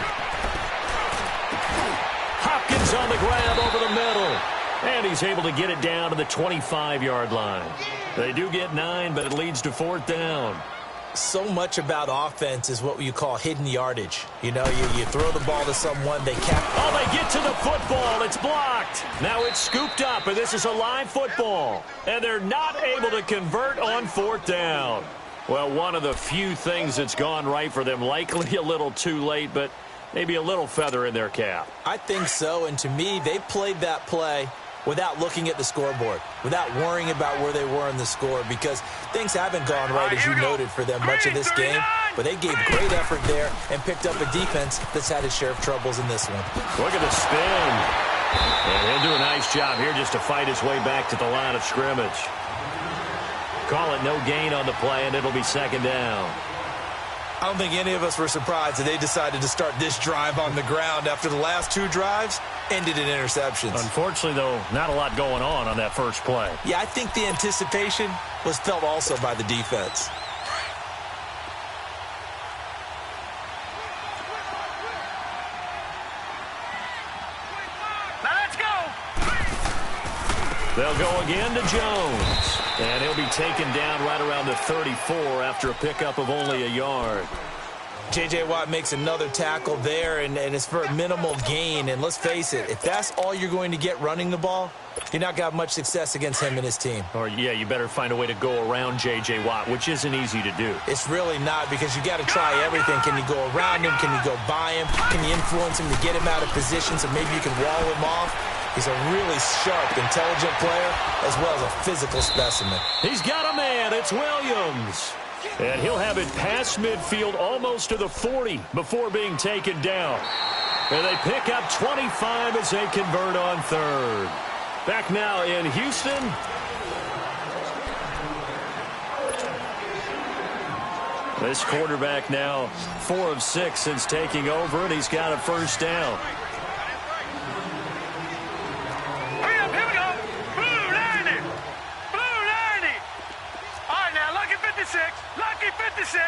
Hopkins on the grab over the middle. And he's able to get it down to the 25-yard line. They do get 9, but it leads to 4th down. So much about offense is what you call hidden yardage. You know, you throw the ball to someone, they cap. Oh, they get to the football. It's blocked. Now it's scooped up, and this is a live football. And they're not able to convert on 4th down. Well, one of the few things that's gone right for them. Likely a little too late, but maybe a little feather in their cap. I think so, and to me, they played that play without looking at the scoreboard, without worrying about where they were in the score, because things haven't gone right, as you noted, for them much of this game. But they gave great effort there and picked up a defense that's had its share of troubles in this one. Look at the spin. And he'll do a nice job here just to fight his way back to the line of scrimmage. Call it no gain on the play, and it'll be 2nd down. I don't think any of us were surprised that they decided to start this drive on the ground after the last 2 drives ended in interceptions. Unfortunately, though, not a lot going on that first play. Yeah, I think the anticipation was felt also by the defense. Now let's go. They'll go again to Jones. And he'll be taken down right around the 34 after a pickup of only a yard. J.J. Watt makes another tackle there, and it's for a minimal gain. And let's face it, if that's all you're going to get running the ball, you're not going to have much success against him and his team. Or, yeah, you better find a way to go around J.J. Watt, which isn't easy to do. It's really not, because you got to try everything. Can you go around him? Can you go by him? Can you influence him to get him out of position so maybe you can wall him off? He's a really sharp, intelligent player, as well as a physical specimen. He's got a man. It's Williams. And he'll have it past midfield almost to the 40 before being taken down. And they pick up 25 as they convert on 3rd. Back now in Houston. This quarterback now 4 of 6 since taking over, and he's got a 1st down. Lucky 56.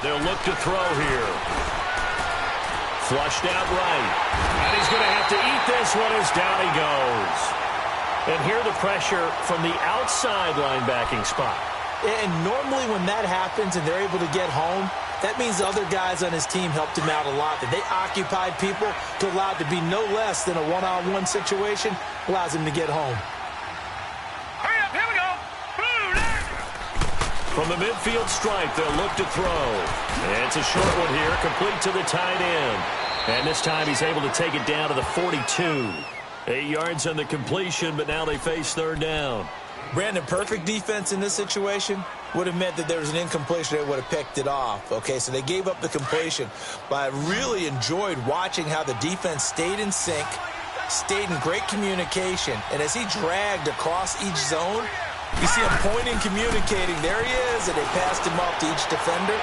They'll look to throw here. Flushed out right. And he's going to have to eat this one as down he goes. And here the pressure from the outside linebacking spot. And normally when that happens and they're able to get home, that means the other guys on his team helped him out a lot. That they occupied people to allow it to be no less than a one-on-one situation, allows him to get home. Hurry up, here we go. From the midfield stripe, they'll look to throw. And it's a short one here, complete to the tight end. And this time he's able to take it down to the 42. 8 yards on the completion, but now they face 3rd down. Brandon, perfect defense in this situation would have meant that there was an incompletion. They would have picked it off. Okay, so they gave up the completion. But I really enjoyed watching how the defense stayed in sync, stayed in great communication. And as he dragged across each zone, you see him pointing, communicating. There he is, and they passed him off to each defender.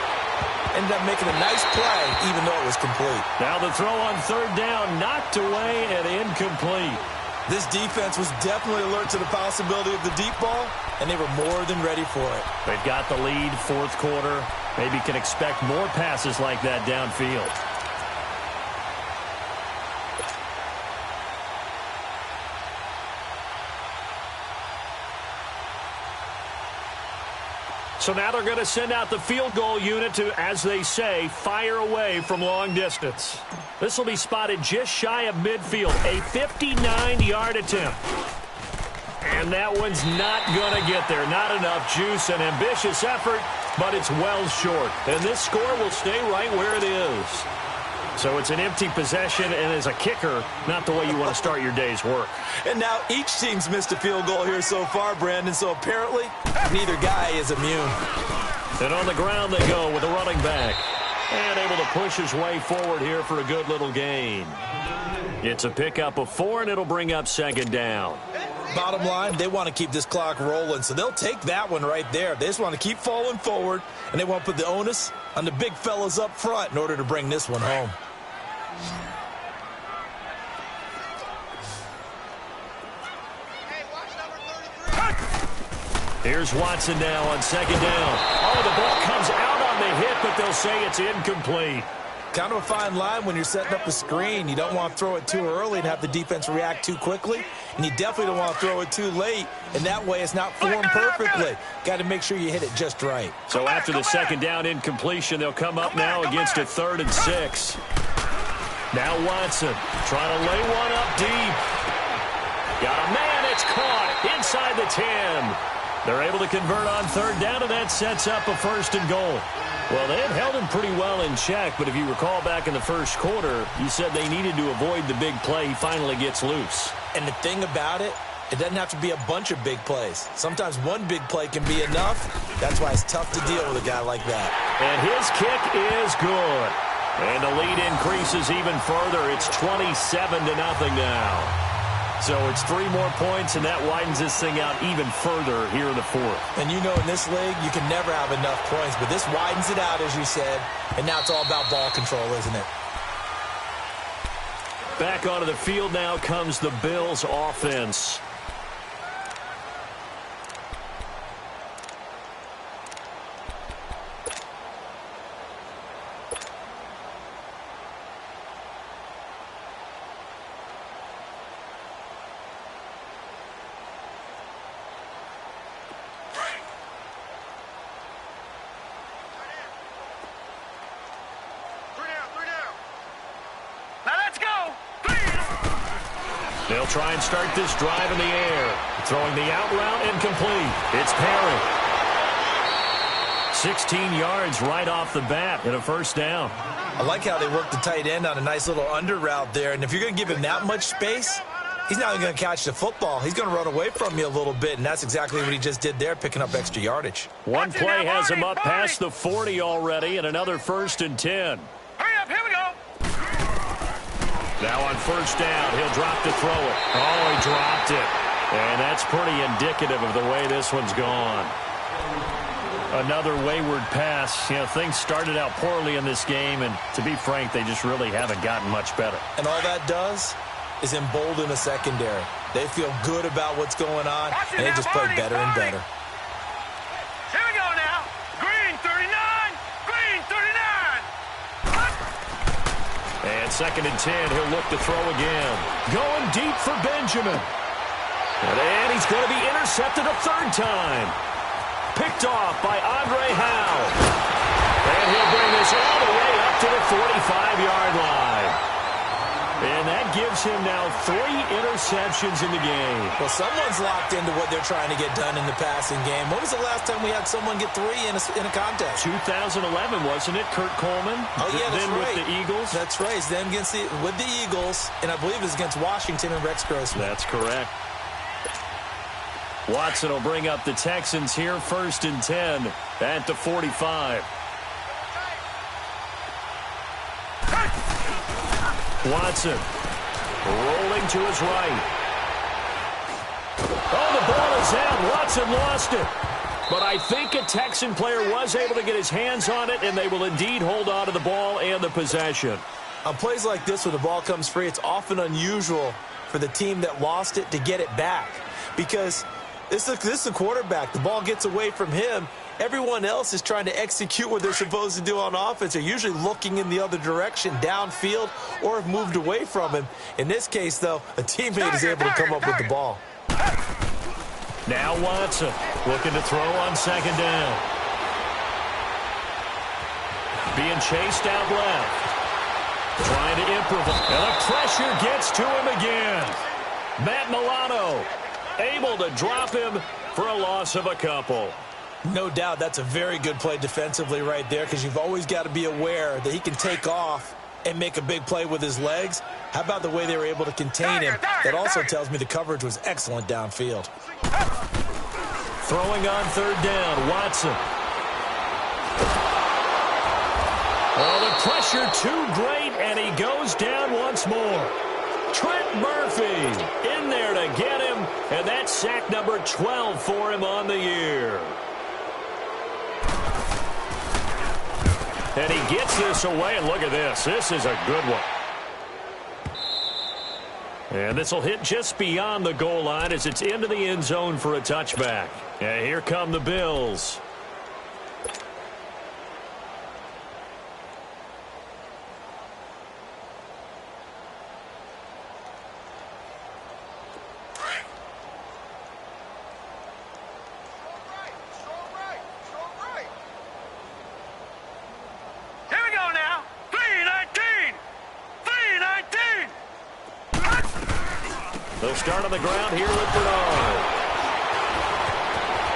Ended up making a nice play, even though it was complete. Now the throw on 3rd down, knocked away and incomplete. This defense was definitely alert to the possibility of the deep ball, and they were more than ready for it. They've got the lead, 4th quarter. Maybe can expect more passes like that downfield. So now they're going to send out the field goal unit to, as they say, fire away from long distance. This will be spotted just shy of midfield, a 59-yard attempt. And that one's not going to get there. Not enough juice, an ambitious effort, but it's well short. And this score will stay right where it is. So it's an empty possession, and as a kicker, not the way you want to start your day's work. And now each team's missed a field goal here so far, Brandon, so apparently neither guy is immune. And on the ground they go with a running back. And able to push his way forward here for a good little gain. It's a pickup of 4, and it'll bring up 2nd down. Bottom line, they want to keep this clock rolling, so they'll take that one right there. They just want to keep falling forward, and they want to put the onus on the big fellas up front in order to bring this one home. Here's Watson now on 2nd down. Oh, the ball comes out on on the hit, but they'll say it's incomplete. Kind of a fine line when you're setting up a screen. You don't want to throw it too early and have the defense react too quickly, and you definitely don't want to throw it too late, and that way it's not formed perfectly. Got to make sure you hit it just right. So after the second down incompletion, they'll come up now against a 3rd and 6. Now Watson trying to lay one up deep. Got a man, it's caught inside the 10. They're able to convert on 3rd down, and that sets up a 1st and goal. Well, they had held him pretty well in check, but if you recall back in the first quarter, you said they needed to avoid the big play. He finally gets loose. And the thing about it, it doesn't have to be a bunch of big plays. Sometimes one big play can be enough. That's why it's tough to deal with a guy like that. And his kick is good. And the lead increases even further. It's 27-0 now. So it's 3 more points, and that widens this thing out even further here in the 4th. And you know in this league, you can never have enough points, but this widens it out, as you said, and now it's all about ball control, isn't it? Back onto the field now comes the Bills' offense. They'll try and start this drive in the air. Throwing the out route incomplete. It's Perry. 16 yards right off the bat and a 1st down. I like how they work the tight end on a nice little under route there. And if you're going to give him that much space, he's not even going to catch the football. He's going to run away from you a little bit, and that's exactly what he just did there, picking up extra yardage. One play has him up past the 40 already, and another 1st and 10. Hurry up, here we go. Now on 1st down, he'll drop to throw it. Oh, he dropped it. And that's pretty indicative of the way this one's gone. Another wayward pass. You know, things started out poorly in this game, and to be frank, they just really haven't gotten much better. And all that does is embolden a secondary. They feel good about what's going on, and they just play better and better. Here we go now. Green 39. Green 39. And 2nd and 10, he'll look to throw again. Going deep for Benjamin. And he's going to be intercepted a 3rd time. Picked off by Andre Howe. And he'll bring this all the way up to the 45-yard line. And that gives him now 3 interceptions in the game. Well, someone's locked into what they're trying to get done in the passing game. When was the last time we had someone get 3 in a contest? 2011, wasn't it? Kurt Coleman. Oh, yeah, that's then right. With the Eagles. That's right. It's them with the Eagles, and I believe it's against Washington and Rex Grossman. That's correct. Watson will bring up the Texans here, 1st and 10 at the 45. Watson rolling to his right. Oh, the ball is out. Watson lost it. But I think a Texan player was able to get his hands on it, and they will indeed hold on to the ball and the possession. On plays like this where the ball comes free, it's often unusual for the team that lost it to get it back. Because this is a quarterback. The ball gets away from him. Everyone else is trying to execute what they're supposed to do on offense. They're usually looking in the other direction, downfield, or have moved away from him. In this case, though, a teammate is able to come up with the ball. Now Watson looking to throw on 2nd down. Being chased out left. Trying to improvise. And the pressure gets to him again. Matt Milano able to drop him for a loss of a couple. No doubt that's a very good play defensively right there, because you've always got to be aware that he can take off and make a big play with his legs. How about the way they were able to contain him? That also tells me the coverage was excellent downfield. Throwing on 3rd down, Watson. Oh, the pressure too great, and he goes down once more. Trent Murphy in there to get him, and that's sack number 12 for him on the year. And he gets this away, and look at this. This is a good one. And this will hit just beyond the goal line as it's into the end zone for a touchback. And here come the Bills. They'll start on the ground here with Bernard.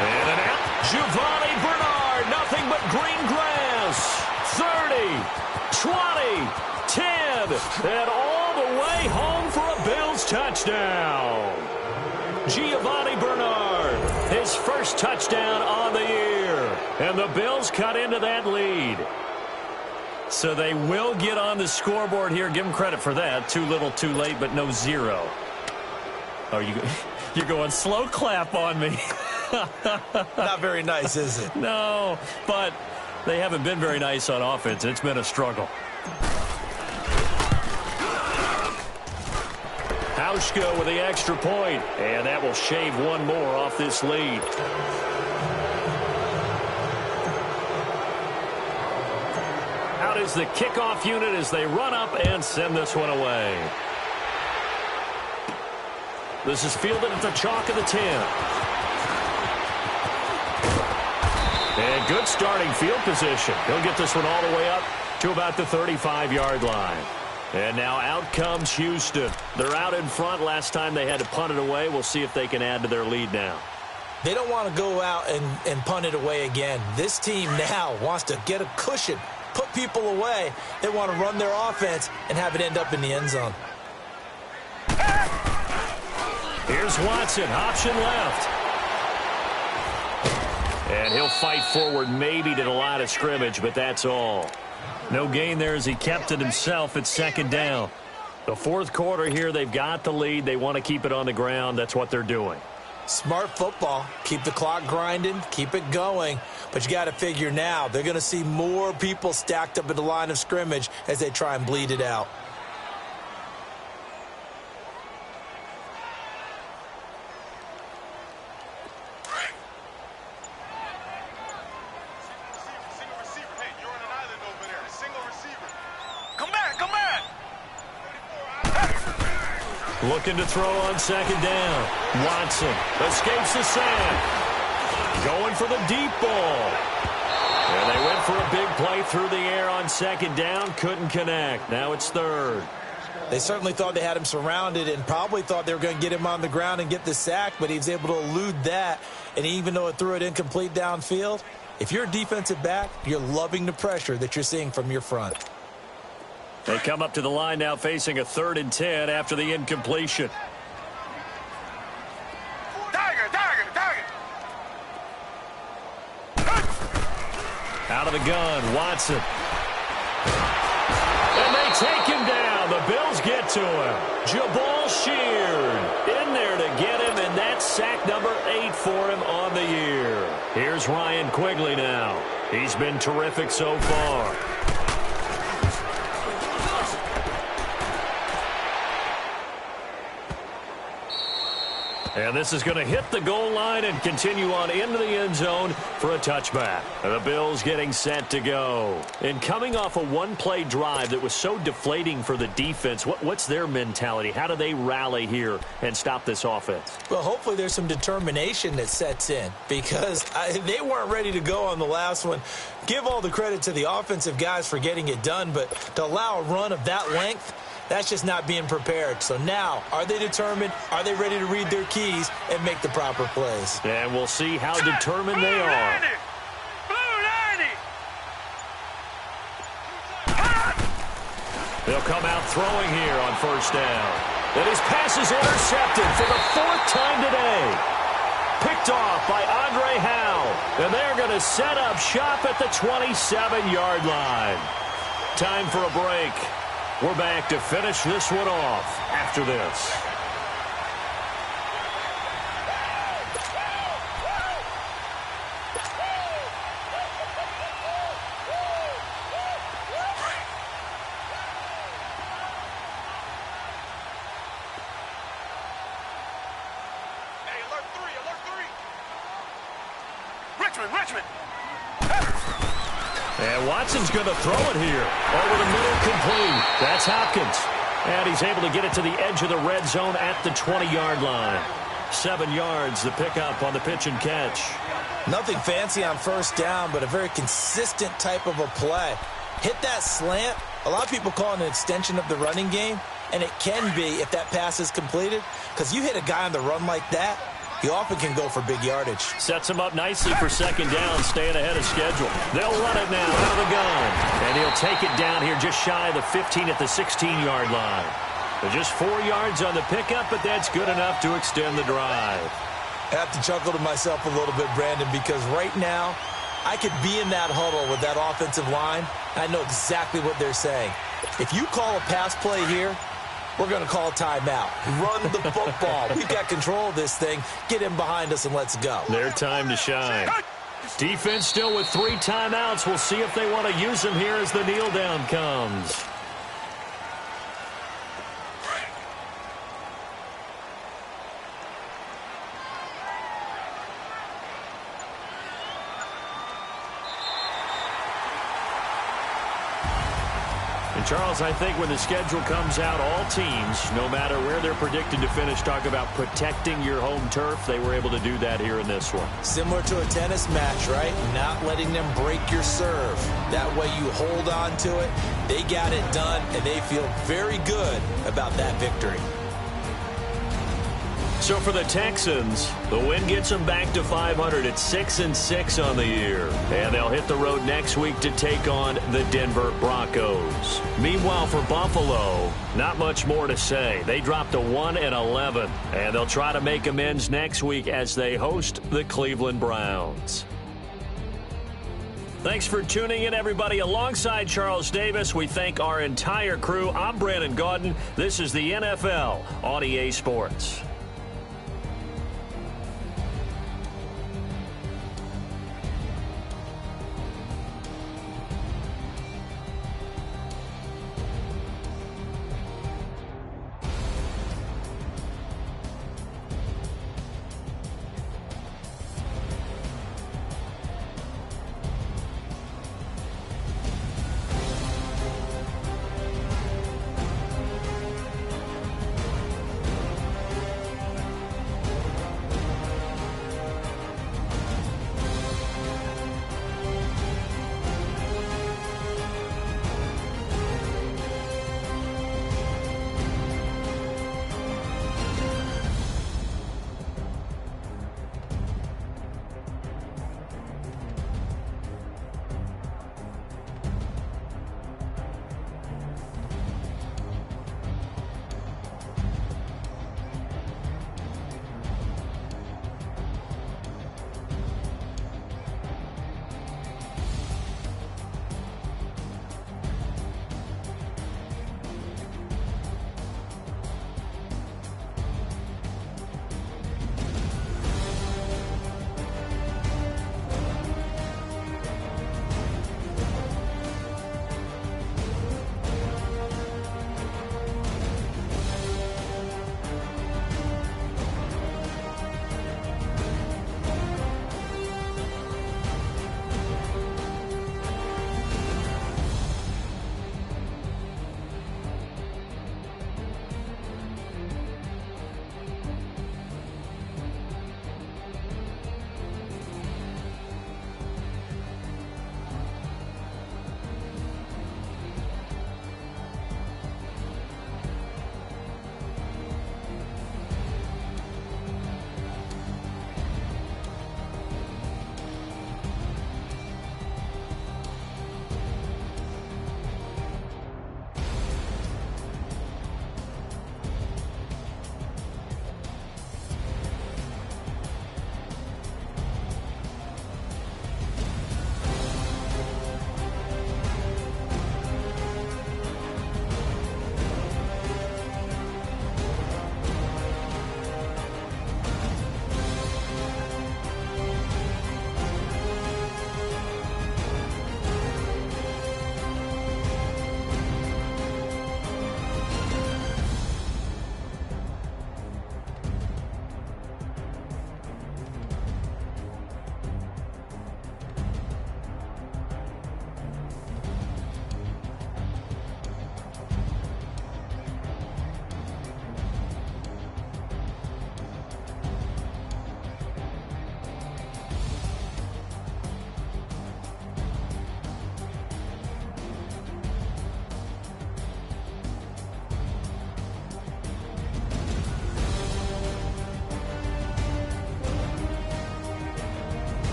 And an out. Giovanni Bernard, nothing but green grass. 30, 20, 10, and all the way home for a Bills touchdown. Giovanni Bernard, his first touchdown on the year. And the Bills cut into that lead. So they will get on the scoreboard here. Give them credit for that. Too little, too late, but no zero. Oh, you're going slow clap on me. Not very nice, is it? No, but they haven't been very nice on offense. It's been a struggle. Hauschka with the extra point, and that will shave one more off this lead. Out is the kickoff unit as they run up and send this one away. This is fielded at the chalk of the 10. And good starting field position. He'll get this one all the way up to about the 35-yard line. And now out comes Houston. They're out in front. Last time they had to punt it away. We'll see if they can add to their lead now. They don't want to go out and punt it away again. This team now wants to get a cushion, put people away. They want to run their offense and have it end up in the end zone. Here's Watson, option left. And he'll fight forward maybe to the line of scrimmage, but that's all. No gain there as he kept it himself at second down. The fourth quarter here, they've got the lead. They want to keep it on the ground. That's what they're doing. Smart football. Keep the clock grinding. Keep it going. But you got to figure now they're going to see more people stacked up at the line of scrimmage as they try and bleed it out. Looking to throw on second down. Watson escapes the sack. Going for the deep ball. And they went for a big play through the air on second down. Couldn't connect. Now it's third. They certainly thought they had him surrounded and probably thought they were going to get him on the ground and get the sack, but he was able to elude that. And even though it threw it incomplete downfield, if you're a defensive back, you're loving the pressure that you're seeing from your front. They come up to the line now facing a 3rd and 10 after the incompletion. Out of the gun, Watson. And they take him down. The Bills get to him. Jabal Sheard in there to get him, and that's sack number 8 for him on the year. Here's Ryan Quigley now. He's been terrific so far. And this is going to hit the goal line and continue on into the end zone for a touchback. The Bills getting set to go. And coming off a one-play drive that was so deflating for the defense, what's their mentality? How do they rally here and stop this offense? Well, hopefully there's some determination that sets in because they weren't ready to go on the last one. Give all the credit to the offensive guys for getting it done, but to allow a run of that length, that's just not being prepared. So now, are they determined? Are they ready to read their keys and make the proper plays? And we'll see how determined they are. They'll come out throwing here on first down. And his pass is intercepted for the 4th time today. Picked off by Andre Howe. And they're going to set up shop at the 27-yard line. Time for a break. We're back to finish this one off after this. Hey, alert 3. Richmond. And Watson's going to throw it here. Over the middle, complete. That's Hopkins. And he's able to get it to the edge of the red zone at the 20-yard line. 7 yards, the pickup on the pitch and catch. Nothing fancy on first down, but a very consistent type of a play. Hit that slant. A lot of people call it an extension of the running game. And it can be if that pass is completed, because you hit a guy on the run like that, he often can go for big yardage. Sets him up nicely for second down, staying ahead of schedule. They'll run it now out of the gun. And he'll take it down here just shy of the 15 at the 16-yard line. So just 4 yards on the pickup, but that's good enough to extend the drive. I have to chuckle to myself a little bit, Brandon, because right now I could be in that huddle with that offensive line. I know exactly what they're saying. If you call a pass play here, we're going to call a timeout. Run the football. We've got control of this thing. Get him behind us and let's go. Their time to shine. Defense still with 3 timeouts. We'll see if they want to use them here as the kneel down comes. And Charles, I think when the schedule comes out, all teams, no matter where they're predicted to finish, talk about protecting your home turf. They were able to do that here in this one. Similar to a tennis match, right? Not letting them break your serve. That way you hold on to it. They got it done, and they feel very good about that victory. So for the Texans, the win gets them back to 500 at 6-6 on the year. And they'll hit the road next week to take on the Denver Broncos. Meanwhile, for Buffalo, not much more to say. They dropped to 1-11, and they'll try to make amends next week as they host the Cleveland Browns. Thanks for tuning in, everybody. Alongside Charles Davis, we thank our entire crew. I'm Brandon Gaudin. This is the NFL on EA Sports.